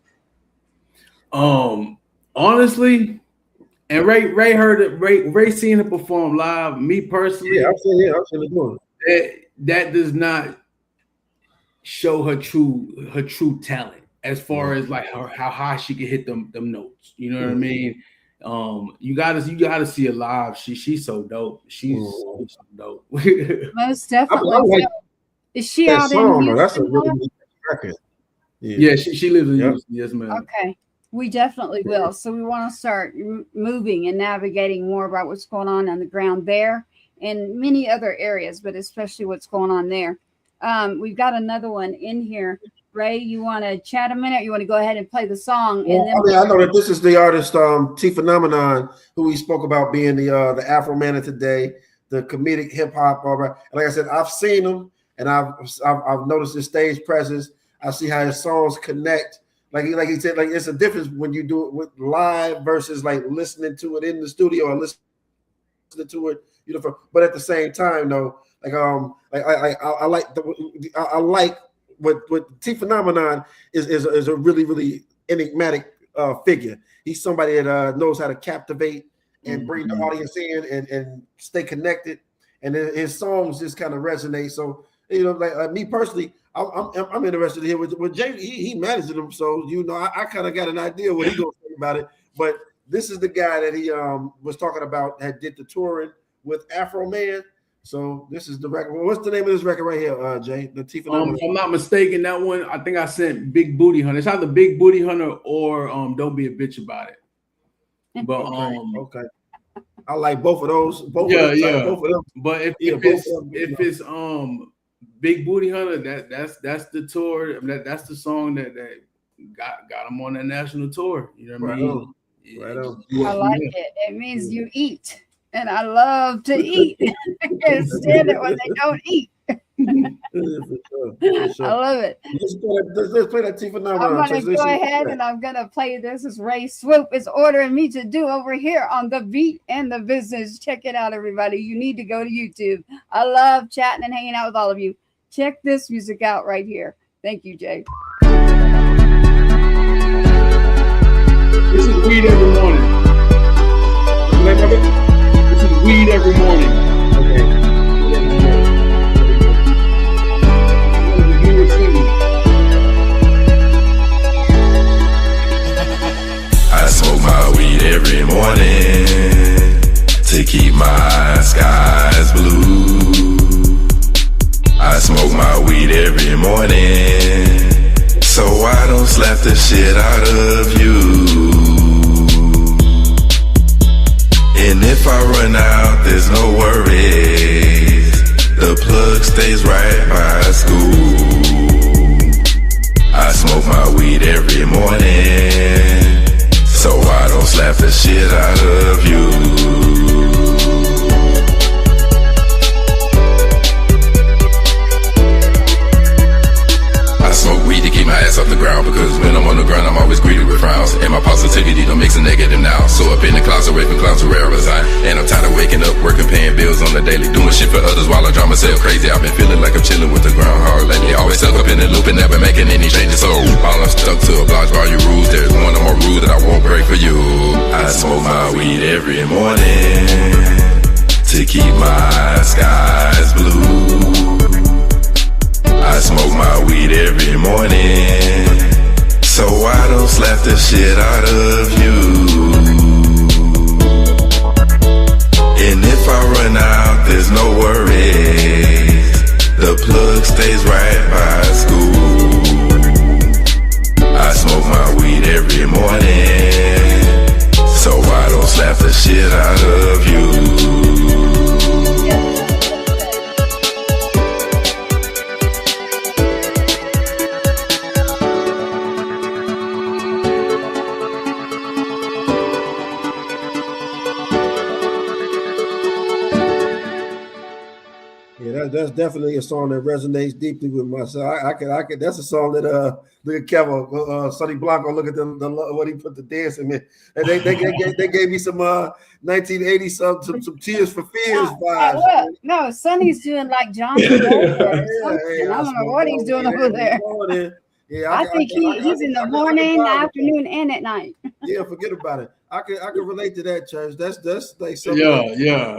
Honestly, and Ray heard it. Ray seen it perform live. Me personally, I've seen it doing it. that does not show her true talent as far as like how high she can hit them notes. You know what I mean? You gotta see it live. She's so dope. She's so dope. Most definitely. Is she out in Houston? That's a really good record. Yeah, she lives in Houston. Yes, ma'am. Okay. We definitely will. So we want to start moving and navigating more about what's going on the ground there and many other areas, but especially what's going on there. We've got another one in here. Ray, you want to chat a minute? You want to go ahead and play the song? Well, And then I know that this is the artist T Phenomenon, who we spoke about being the Afro Man of today, the comedic hip hop. And like I said, I've seen him, and I've noticed his stage presence. I see how his songs connect. Like he said, like it's a difference when you do it with live versus like listening to it in the studio or listening to it, but at the same time, though, I like what T Phenomenon is a really, really enigmatic figure. He's somebody that knows how to captivate and bring the audience in and stay connected, and his songs just kind of resonate. So like me personally, I'm interested to hear with Jay. He manages them, so I kind of got an idea what he's gonna say about it. But this is the guy that he was talking about that did the touring with Afro Man. So this is the record. Well, what's the name of this record right here, Jay? The T Phenomenon. If I'm not mistaken, that one I think I sent Big Booty Hunter. It's either Big Booty Hunter or Don't Be a Bitch About It. But okay. I like both of those. Both of them. But if it's Big Booty Hunter, that's the tour. That's the song that got him on that national tour. You know what I mean? Right on. I like it. It means you eat, and I love to eat. I can't stand it when they don't eat. For sure. I love it. Let's play that T Phenomenon. I'm going to go ahead and I'm going to play this as Ray Swoope is ordering me to do over here on The Beat and the Business. Check it out, everybody. You need to go to YouTube. I love chatting and hanging out with all of you. Check this music out right here. Thank you, Jay. This is weed every morning. This is weed every morning. Okay. I smoke my weed every morning to keep my skies blue. I smoke my weed every morning so I don't slap the shit out of you. And if I run out, there's no worries. The plug stays right by school. I smoke my weed every morning so I don't slap the shit out of you. I smoke weed to keep my ass off the ground, because when I'm on the ground I'm always greeted with frowns, and my positivity don't mix a negative now. So up in the closet away from clowns who rare resign, and I'm tired of waking up, working, paying bills on the daily, doing shit for others while I drive myself crazy. I've been feeling like I'm chilling with the groundhog lately, always stuck up in the loop and never making any changes. So while I'm stuck to oblige by your rules, there's one or more rule that I won't break for you. I smoke my weed every morning to keep my skies blue. I smoke my weed every morning so I don't slap the shit out of you. And if I run out, there's no worries. The plug stays right by school. I smoke my weed every morning so I don't slap the shit out of you. Yeah, that's definitely a song that resonates deeply with myself. I could. That's a song that look at Kevin, Sonny Blanco. Look at the what he put the dancing in, and they gave me some 1980 some Tears for Fears vibes. Look, no, Sonny's doing like John Travolta or something. I don't know what he's doing over there. Yeah, I think he's in the morning, afternoon, and at night. Yeah, forget about it. I can relate to that, Church. That's like something. Yeah.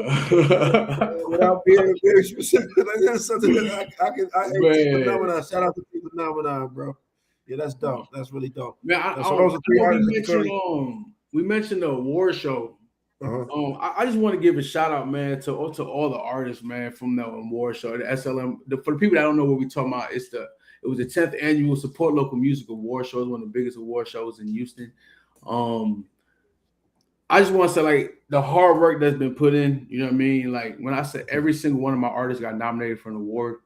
Without being very specific, that's something that I can. Phenomenon. Shout out to T Phenomenon, bro. Yeah, that's dope. That's really dope. Man, So those are three artists. We mentioned the award show. I just want to give a shout out, man, to all the artists, man, from the award show. The SLM. For the people that don't know what we're talking about, it was the 10th annual Support Local Music Award Show. It's one of the biggest award shows in Houston. I just want to say, like, the hard work that's been put in, you know what I mean? Like, when I said every single one of my artists got nominated for an award,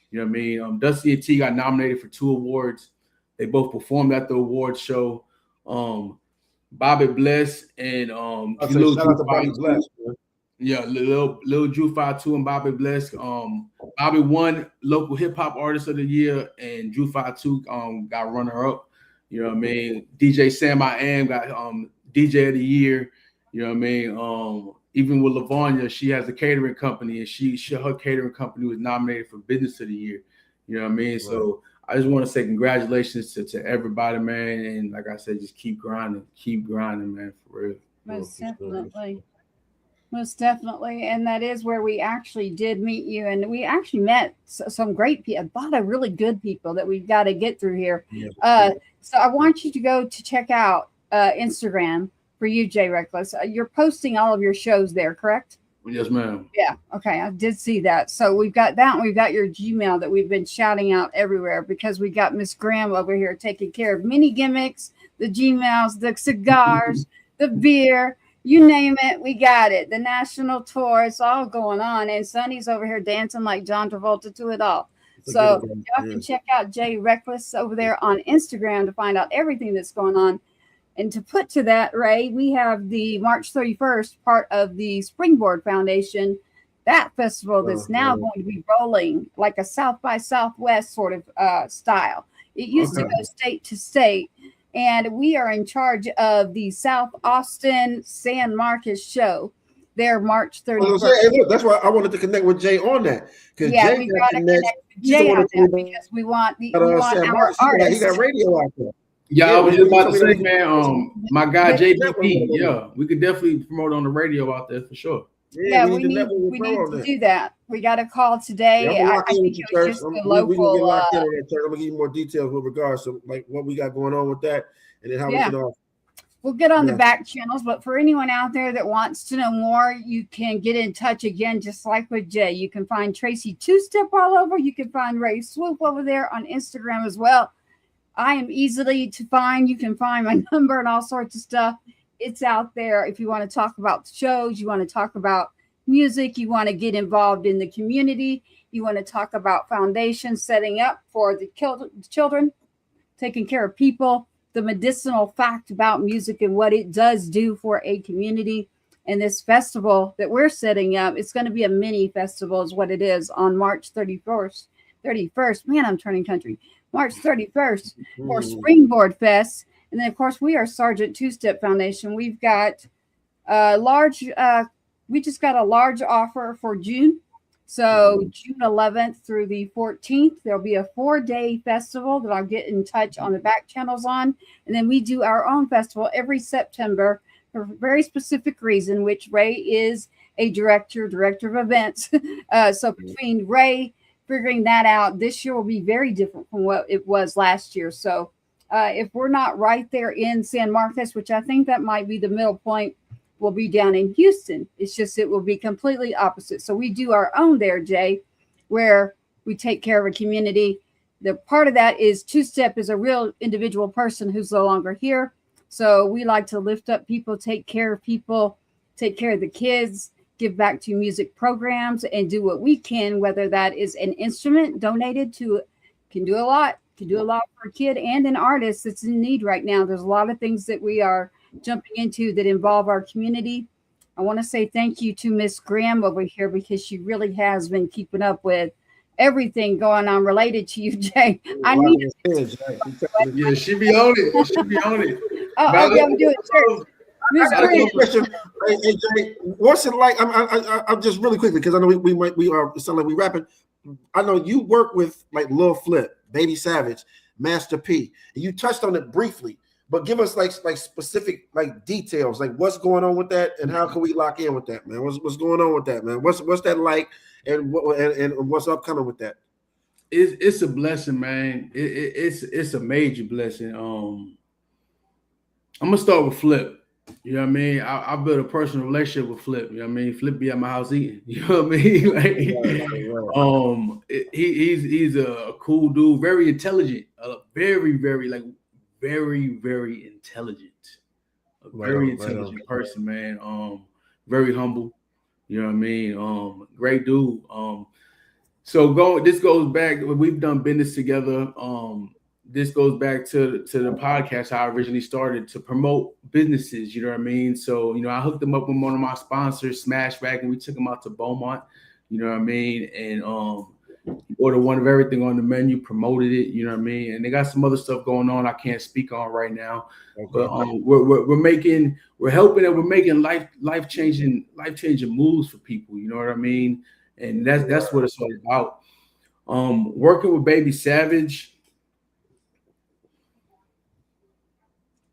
you know what I mean? Dusty and T got nominated for 2 awards. They both performed at the awards show. Bobby Bless and shout out to Bobby Bless, man. Yeah, Lil Drew 52 and Bobby Bless. Bobby won local hip hop artist of the year, and Drew 52 got runner up. You know what I mean? DJ Sam I Am got DJ of the year. You know what I mean? Even with Lavonia, she has a catering company, and her catering company was nominated for Business of the Year. You know what I mean? Right. So I just want to say congratulations to everybody, man. And like I said, just keep grinding, man, for real. Most definitely. Most definitely. And that is where we actually did meet you. And we actually met some great people, a lot of really good people that we've got to get through here. Yeah. So I want you to go to check out Instagram for you, Jay Reckless. You're posting all of your shows there, correct? Yes, ma'am. Yeah. Okay. I did see that. So we've got that. And we've got your Gmail that we've been shouting out everywhere because we got Miss Graham over here taking care of mini gimmicks, the Gmails, the cigars, the beer, you name it. We got it. The national tour. It's all going on. And Sonny's over here dancing like John Travolta to it all. So y'all can check out Jay Reckless over there on Instagram to find out everything that's going on. And to put to that, Ray, we have the March 31st part of the Springboard Foundation, that festival that's now going to be rolling like a South by Southwest sort of style. It used to go state to state, and we are in charge of the South Austin San Marcos show there March 31st. Hey, look, that's why I wanted to connect with Jay on that. Yeah, we got to connect with Jay on that because we want our artists. He got radio out there. Yeah, I was just about to say, man, my guy JPP, yeah, we could definitely promote on the radio out there for sure. Yeah, we need to do that. We got a call today. I think it was just the local. I'm gonna give you more details with regards to like what we got going on with that, and then how we can. We'll get on the back channels, but for anyone out there that wants to know more, you can get in touch again, just like with Jay. You can find Tracy Two-Step all over. You can find Ray Swoope over there on Instagram as well. I am easily to find. You can find my number and all sorts of stuff. It's out there. If you want to talk about shows, you want to talk about music, you want to get involved in the community, you want to talk about foundations setting up for the children, taking care of people, the medicinal fact about music and what it does do for a community. And this festival that we're setting up, it's going to be a mini festival is what it is on March 31st. Man, I'm turning country. March 31st for Springboard Fest. And then, of course, we are Sergeant Two-Step Foundation. We've got we just got a large offer for June. So June 11th through the 14th, there'll be a 4-day festival that I'll get in touch on the back channels on. And then we do our own festival every September for a very specific reason, which Ray is a director of events. So between Ray figuring that out, this year will be very different from what it was last year. So if we're not right there in San Marcos, which I think that might be the middle point, we'll be down in Houston. It's just it will be completely opposite. So we do our own there, Jay, where we take care of a community. The part of that is Two-Step is a real individual person who's no longer here. So we like to lift up people, take care of people, take care of the kids, give back to music programs, and do what we can, whether that is an instrument donated to, can do a lot for a kid and an artist that's in need right now. There's a lot of things that we are jumping into that involve our community. I want to say thank you to Miss Graham over here, because she really has been keeping up with everything going on related to you, Jay. I need Yeah, she be on it. She be on it. I'll be able to do it. Sure. Miss I got a Graham. question. Hey, Jay, what's it like? I'm just really quickly, because I know we are, it sounds like we rapping. I know you work with like Lil Flip, Baby Savage, Master P, and you touched on it briefly, but give us like specific like details, like what's going on with that, and how can we lock in with that, man? What's going on with that, man? What's that like, and what's upcoming with that? It's a blessing, man. It's a major blessing. I'm gonna start with Flip. You know what I mean? I built a personal relationship with Flip. You know what I mean? Flip be at my house eating. You know what I mean? Like, he's a cool dude, very intelligent, very intelligent, a very intelligent person, man. Very humble. You know what I mean? Great dude. This goes back. We've done business together. This goes back to the podcast, how I originally started to promote businesses, you know what I mean? So, I hooked them up with one of my sponsors, Smash Rack, and we took them out to Beaumont, you know what I mean? And ordered one of everything on the menu, promoted it, you know what I mean? And they got some other stuff going on I can't speak on right now. Okay. But we're helping and we're making life-changing moves for people, you know what I mean? And that's what it's all about. Working with Baby Savage.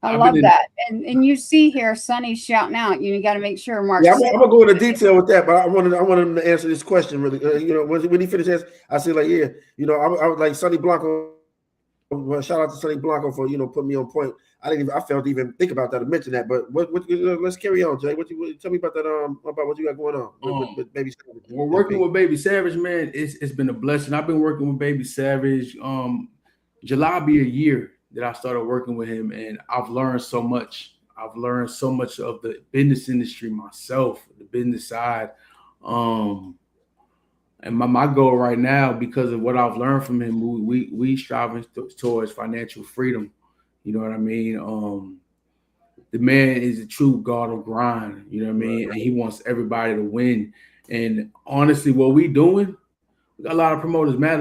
I love that. And you see here, Sonny's shouting out. You got to make sure, Mark. Yeah, I'm gonna go into detail with that, but I wanted him to answer this question really. When he finished answering, I said like, yeah, I was like Sonny Blanco. Well, shout out to Sonny Blanco for putting me on point. I failed to even think about that or mention that. But let's carry on, Jay. Tell me about that? About what you got going on with Baby Savage. We're working with Baby Savage, man. It's been a blessing. I've been working with Baby Savage. July be a year that I started working with him, and I've learned so much. I've learned so much of the business industry myself, the business side. And my goal right now, because of what I've learned from him, we striving towards financial freedom. You know what I mean? The man is a true god of grind. You know what I mean? And he wants everybody to win. And honestly, what we doing, we got a lot of promoters mad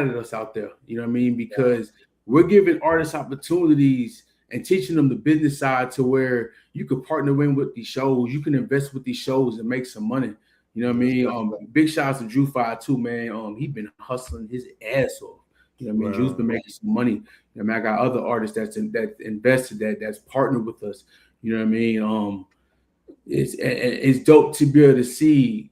at us out there. You know what I mean? Because we're giving artists opportunities and teaching them the business side to where you could partner in with these shows. You can invest with these shows and make some money. You know what I mean? Big shout out to Drew 52, man. He been hustling his ass off. You know what I mean? Drew's been making some money. You know what I mean? I got other artists that invested that's partnered with us. You know what I mean? It's dope to be able to see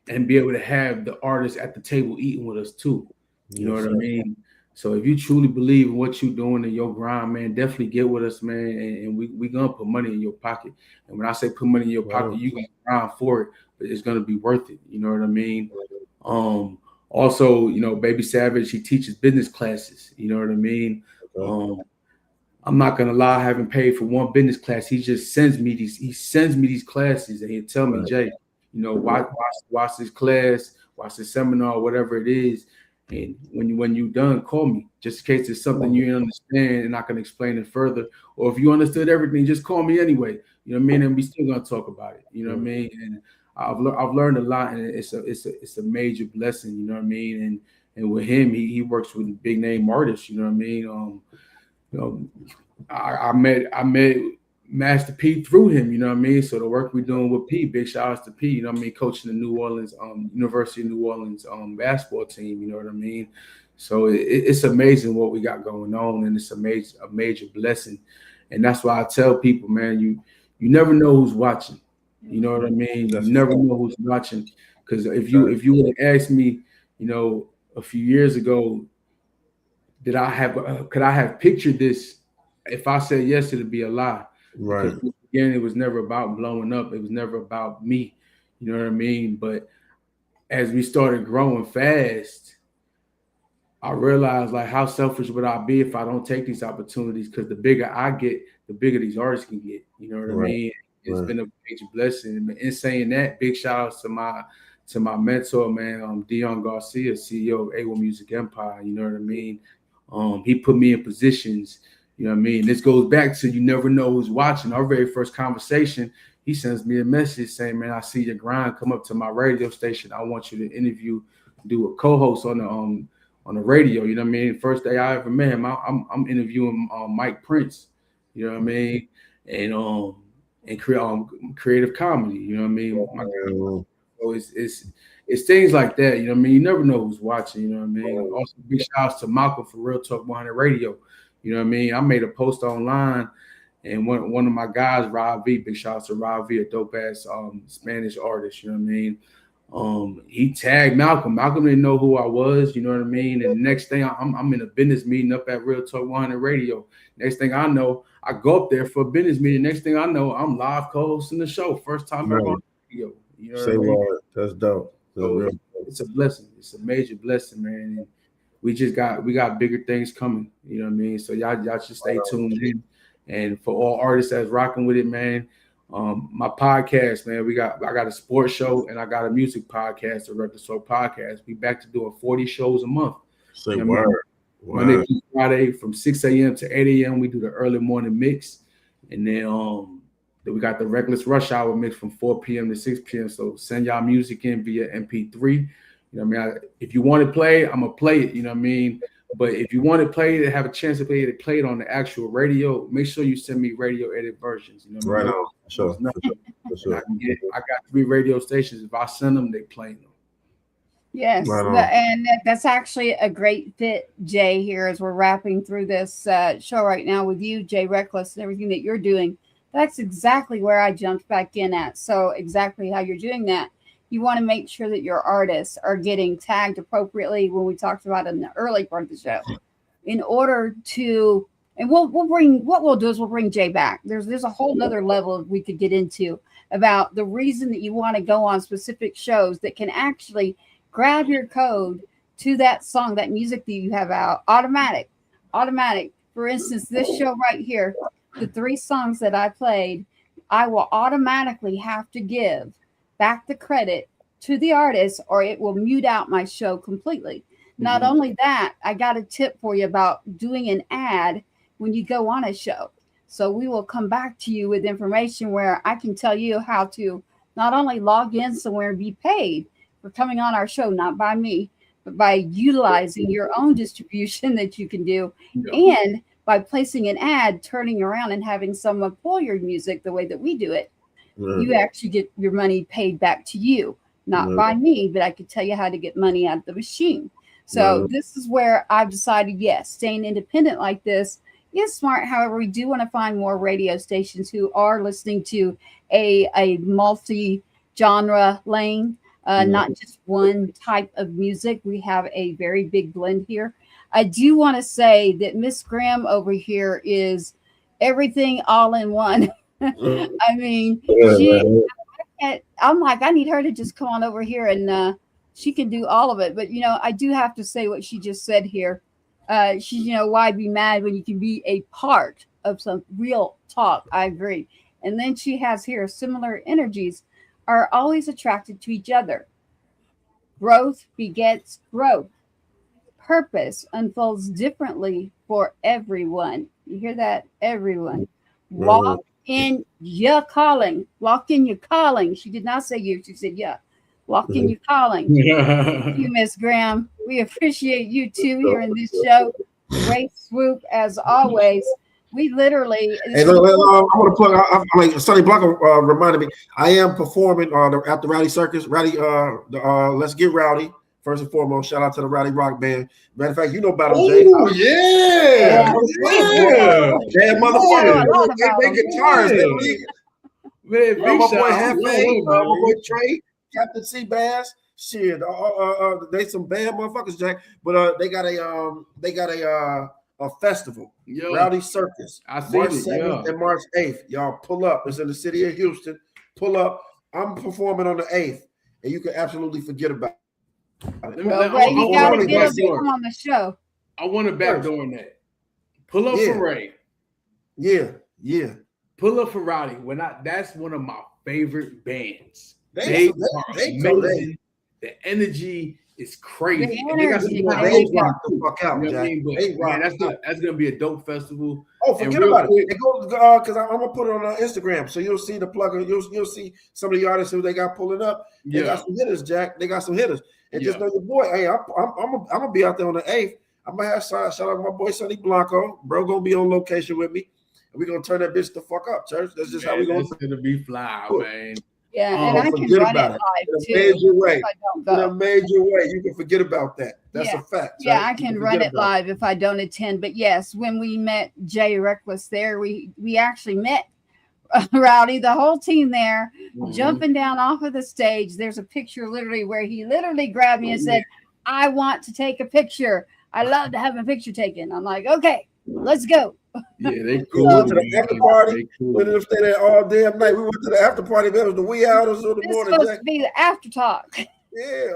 and be able to have the artists at the table eating with us too. You know what I mean? So if you truly believe in what you're doing in your grind, man, definitely get with us, man. And we gonna put money in your pocket. And when I say put money in your pocket, you gonna grind for it, but it's gonna be worth it. You know what I mean? Also, Baby Savage, he teaches business classes. You know what I mean? I'm not gonna lie, I haven't paid for one business class. He just sends me these classes, and he'll tell me, Jay, watch this class, watch this seminar, whatever it is. And when you're done, call me, just in case there's something you didn't understand and I can explain it further. Or if you understood everything, just call me anyway. You know what I mean? And we still gonna talk about it. You know what I mean? And I've learned a lot, and it's a major blessing. You know what I mean? And with him, he works with big name artists. You know what I mean? I met Master P through him. You know what I mean? So the work we're doing with P, big shout outs to P. You know what I mean? Coaching the New Orleans University of New Orleans basketball team. You know what I mean? So it's amazing what we got going on, and it's a major blessing. And that's why I tell people, man, you never know who's watching. You know what I mean? You never know who's watching. Because if you would have asked me, a few years ago, could I have pictured this? If I said yes, it'd be a lie. Right. Because again, it was never about blowing up. It was never about me. You know what I mean? But as we started growing fast, I realized like how selfish would I be if I don't take these opportunities? Because the bigger I get, the bigger these artists can get. You know what I mean? It's been a major blessing. In saying that, big shout outs to my mentor, man, Dion Garcia, CEO of A1 Music Empire. You know what I mean? He put me in positions. You know what I mean? This goes back to you never know who's watching. Our very first conversation, he sends me a message saying, "Man, I see your grind. Come up to my radio station. I want you to do a co-host on the radio." You know what I mean? First day I ever met him, I'm interviewing Mike Prince. You know what I mean? And creative comedy. You know what I mean? So it's things like that. You know what I mean? You never know who's watching. You know what I mean? Also, big shout outs to Malcolm for Real Talk 100 Radio. You know what I mean? I made a post online. And one of my guys, Rob V, big shout out to Rob V, a dope ass Spanish artist, you know what I mean? He tagged Malcolm. Malcolm didn't know who I was, you know what I mean? And the next thing I'm in a business meeting up at Real Talk 100 Radio. Next thing I know, I go up there for a business meeting. Next thing I know, I'm live co-hosting the show. First time ever on radio. You know Say what I mean? what? That's dope. So it's a blessing. It's a major blessing, man. And we got bigger things coming. You know what I mean? So y'all should stay tuned in. And for all artists that's rocking with it, man, my podcast, man, I got a sports show and I got a music podcast, a Record Store podcast. We back to doing 40 shows a month. Say you know word. Monday through Friday from 6 a.m. to 8 a.m. We do the early morning mix. And then we got the Reckless Rush Hour mix from 4 p.m. to 6 p.m. So send y'all music in via MP3. You know what I mean? If you want to play, I'm going to play it. You know what I mean? But if you want to play it, have a chance to play it on the actual radio, make sure you send me radio edit versions. You know what I mean? Right on. Sure. I got 3 radio stations. If I send them, they play them. Yes, and that's actually a great fit, Jay, here as we're wrapping through this show right now with you, Jay Reckless, and everything that you're doing. That's exactly where I jumped back in at. So exactly how you're doing that. You want to make sure that your artists are getting tagged appropriately when we talked about in the early part of the show, in order to, and we'll bring Jay back. There's a whole nother level we could get into about the reason that you want to go on specific shows that can actually grab your code to that song, that music that you have out, automatic. For instance, this show right here, the 3 songs that I played, I will automatically have to give back the credit to the artist or it will mute out my show completely. Not only that, I got a tip for you about doing an ad when you go on a show. So we will come back to you with information where I can tell you how to not only log in somewhere and be paid for coming on our show, not by me, but by utilizing your own distribution that you can do. And by placing an ad, turning around and having someone pull your music the way that we do it, you actually get your money paid back to you, not by me, but I could tell you how to get money out of the machine. So this is where I've decided, yes, staying independent like this is smart. However, we do want to find more radio stations who are listening to a multi-genre lane, not just one type of music. We have a very big blend here. I do want to say that Miss Graham over here is everything all in one. I mean, I'm like, I need her to just come on over here and she can do all of it. But, I do have to say what she just said here. She's, why be mad when you can be a part of some real talk? I agree. And then she has here similar energies are always attracted to each other. Growth begets growth. Purpose unfolds differently for everyone. You hear that? Everyone. Walk in your calling. Walk in your calling. She did not say you. She said, yeah. Walk in your calling. Thank you, Miss Graham. We appreciate you too here in this show. Great Swoope as always. We literally. Hey, I want to plug. Like Sonny Blanco reminded me, I am performing at the Rowdy Circus. Rowdy, Let's Get Rowdy. First and foremost, shout out to the Rowdy Rock Band. Matter of fact, you know about them, Jay. Oh yeah. Damn motherfucker. They guitars. Man, my boy Hefe, my boy Trey, Captain C Bass. Shit, they some bad motherfuckers, Jack. But they got a festival, Rowdy Circus. I see March it, 7th and March 8th. Y'all pull up. It's in the city of Houston. Pull up. I'm performing on the 8th, and you can absolutely forget about it. You gotta get us on the show. I want to backdoor in that. Pull up for Ray. Yeah. Pull up for Rowdy. That's one of my favorite bands. They are amazing. The energy is crazy. The And they got some energy, more man. They hoes rock too. the fuck out, You know what I Jack. mean? But They rock man, that's gonna be a dope festival. Oh, And forget real about quick- it. It goes because I'm gonna put it on Instagram, so you'll see the plug. You'll see some of the artists who they got pulling up. They got some hitters, Jack. They got some hitters, and just know your boy. Hey, I'm gonna be out there on the 8th. I'm gonna have shout out my boy Sonny Blanco. Bro, gonna be on location with me, and we're gonna turn that bitch the fuck up, church. That's just how we gonna. It's gonna be fly, man. Yeah, and I can forget run it about it. live In a too. major way. If I don't In a go. major way, you can forget about that. That's a fact. Yeah, church. I You can forget run it about live if I don't attend. But yes, when we met Jay Reckless there, we actually met Rowdy, the whole team there, jumping down off of the stage. There's a picture literally where he literally grabbed me and said, "I want to take a picture. I love to have a picture taken." I'm like, "Okay, let's go." Yeah, they We cool. went to the after party. They cool. We didn't stay there all damn night. We went to the after party. Man, it was the wee hours of the This is morning. supposed Jack. to be the after talk.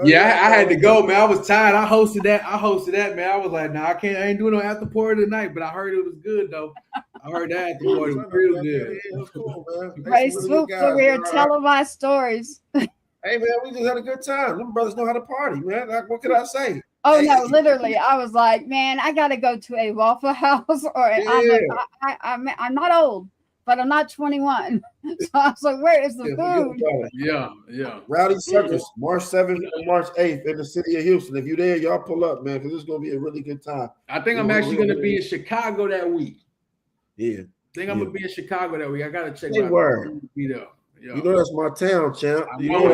Yeah, I had to go, man. I was tired. I hosted that, man. I was like, nah, I ain't doing no after party tonight, but I heard it was good though. I heard that after party was real good. Yeah, it was cool, man. They Ray some really Swoope good guys, over here man. telling my stories. Hey man, we just had a good time. Them brothers know how to party, man. Like, what can I say? Oh Hey. no, literally, I was like, man, I gotta go to a Waffle House, or I'm not old, but I'm not 21. So I was like, where is the food? Yeah. Rowdy Circus, March 7th and March 8th in the city of Houston. If you're there, y'all pull up, man, because it's gonna be a really good time. I think I'm actually gonna be in Chicago that week. Yeah. I think I'm gonna be in Chicago that week. I gotta check Hey, out. word. Be there. Yeah. You know that's my town, champ. You know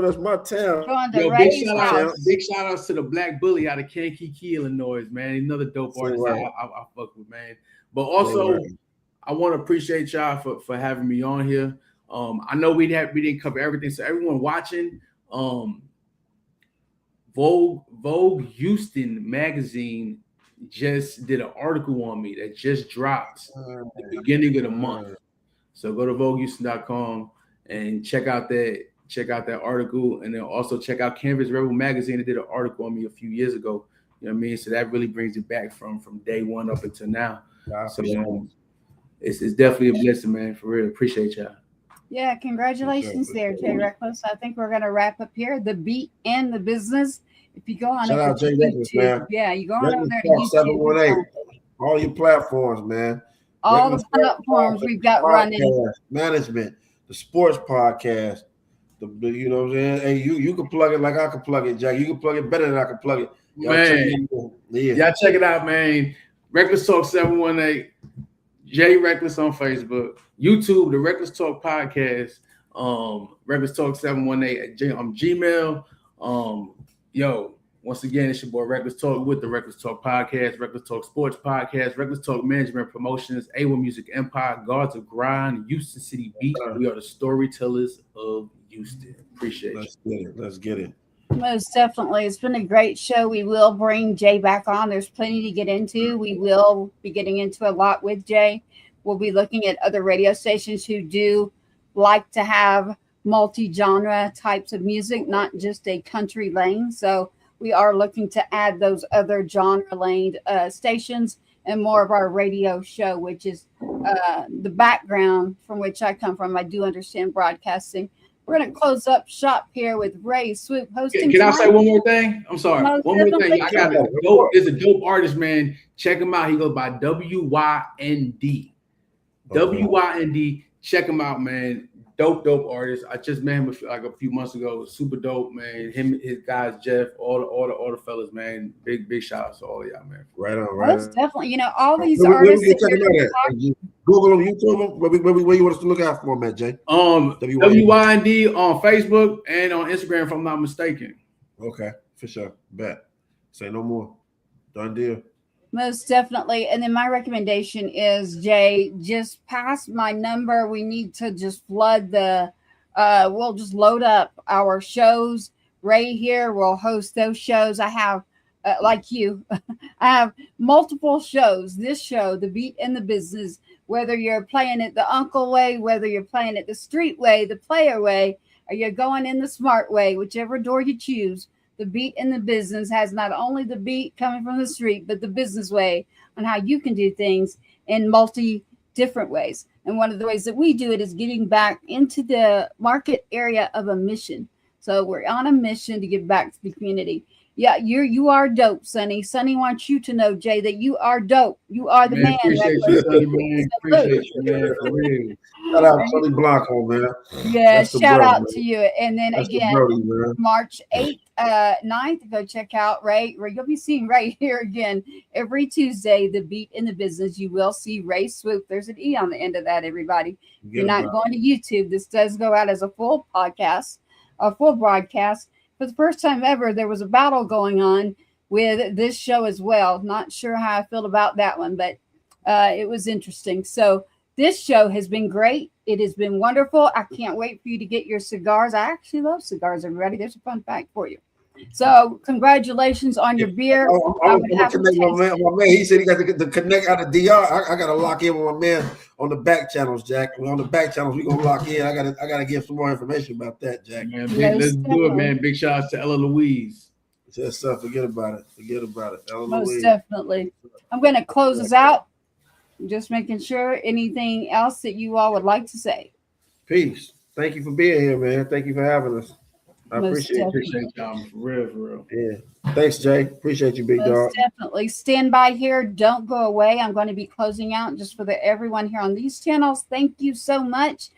that's my town. Going to Yo, Ray's house. big shout outs to the Black Bully out of Kankakee, Illinois, man. Another dope artist I fuck with, man. But also, I want to appreciate y'all for having me on here. I know we didn't cover everything, so everyone watching, Vogue Houston magazine just did an article on me that just dropped at the beginning of the month. So go to VogueHouston.com and check out that article, and then also check out Canvas Rebel magazine that did an article on me a few years ago. You know what I mean? So that really brings it back from day one up until now. So it's definitely a blessing, man. For real, appreciate y'all. Yeah, congratulations there, Jay Reckless. I think we're gonna wrap up here. The beat and the business. If you go on Shout out Jay Reckless, man. Yeah, you go on Reckless there. Talk 718. All your platforms, man. All the platforms we've got running. Management, the sports podcast. You know what I'm saying? Hey, you can plug it like I can plug it, Jack. You can plug it better than I can plug it. Y'all check it out, man. Reckless Talk 718. Jay Reckless on Facebook, YouTube, the Reckless Talk Podcast, Reckless Talk 718 on Gmail. Once again, it's your boy Reckless Talk with the Reckless Talk Podcast, Reckless Talk Sports Podcast, Reckless Talk Management Promotions, A1 Music Empire, Guards of Grind, Houston City Beat. We are the storytellers of Houston. Appreciate it. Let's get it. Most definitely. It's been a great show. We will bring Jay back on. There's plenty to get into. We will be getting into a lot with Jay. We'll be looking at other radio stations who do like to have multi-genre types of music, not just a country lane. So we are looking to add those other genre-laned stations and more of our radio show, which is the background from which I come from. I do understand broadcasting. We're going to close up shop here with Ray Swoope hosting. Can I say one more thing? I'm sorry. One more thing. I got there's a dope artist, man. Check him out. He goes by WYND. WYND. Check him out, man. Dope artist. I just met him like a few months ago. Super dope, man. Him, his guys, Jeff, all the fellas, man. Big shout outs to all of y'all, man. Right on. Most definitely. You know, all these artists. Google them, YouTube them. Where you want us to look out for them at, Jay? WYND on Facebook and on Instagram, if I'm not mistaken. Okay, for sure. Bet. Say no more. Done deal. Most definitely. And then my recommendation is, Jay, just pass my number. We need to just flood we'll just load up our shows. Ray here will host those shows. I have, like you, I have multiple shows. This show, The Beat and the Business, whether you're playing it the uncle way, whether you're playing it the street way, the player way, or you're going in the smart way, whichever door you choose. The Beat in the Business has not only the beat coming from the street, but the business way on how you can do things in multi different ways. And one of the ways that we do it is getting back into the market area of a mission. So we're on a mission to give back to the community. Yeah, you are dope, Sonny. Sonny wants you to know, Jay, that you are dope. You are the man. Appreciate you, Sonny, man. Appreciate you, man, for real. Shout out Sonny Blanco, man. Yeah, That's the shout bro, out man. to you. And then That's the again, Brody, man. March 8th, 9th, go check out Ray. You'll be seeing Ray here again every Tuesday, the Beat in the Business. You will see Ray Swoope. There's an E on the end of that, everybody. You're not going to YouTube. This does go out as a full podcast, a full broadcast. For the first time ever, there was a battle going on with this show as well. Not sure how I feel about that one, but it was interesting. So this show has been great. It has been wonderful. I can't wait for you to get your cigars. I actually love cigars, everybody. There's a fun fact for you. So congratulations on your beer. I'm gonna connect my man. He said he got to connect out of DR. I got to lock in with my man on the back channels, Jack. On the back channels, we gonna lock in. I gotta give some more information about that, Jack. Man, let's do it, man. Big shout out to Ella Louise. Just forget about it. Forget about it. Ella Most Louise. Definitely. I'm going to close us out. Just making sure. Anything else that you all would like to say? Peace. Thank you for being here, man. Thank you for having us. I Most appreciate y'all. For real. Yeah. Thanks, Jay. Appreciate you, big dog. Most definitely. Stand by here. Don't go away. I'm going to be closing out just for everyone here on these channels. Thank you so much.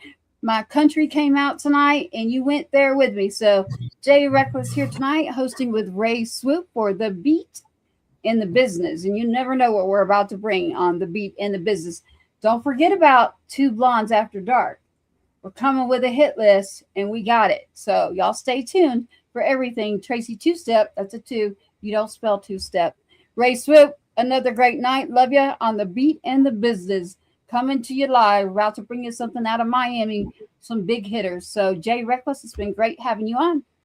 My country came out tonight, and you went there with me. So Jay Reckless here tonight, hosting with Ray Swoope for the Beat in the Business. And you never know what we're about to bring on the Beat in the Business. Don't forget about Two Blondes After Dark. We're coming with a hit list, and we got it. So y'all stay tuned for everything. Tracy Two-Step, that's a 2. You don't spell two-step. Ray Swoope, another great night. Love you on the Beat in the Business. Coming to you live. About to bring you something out of Miami, some big hitters. So Jay Reckless, it's been great having you on.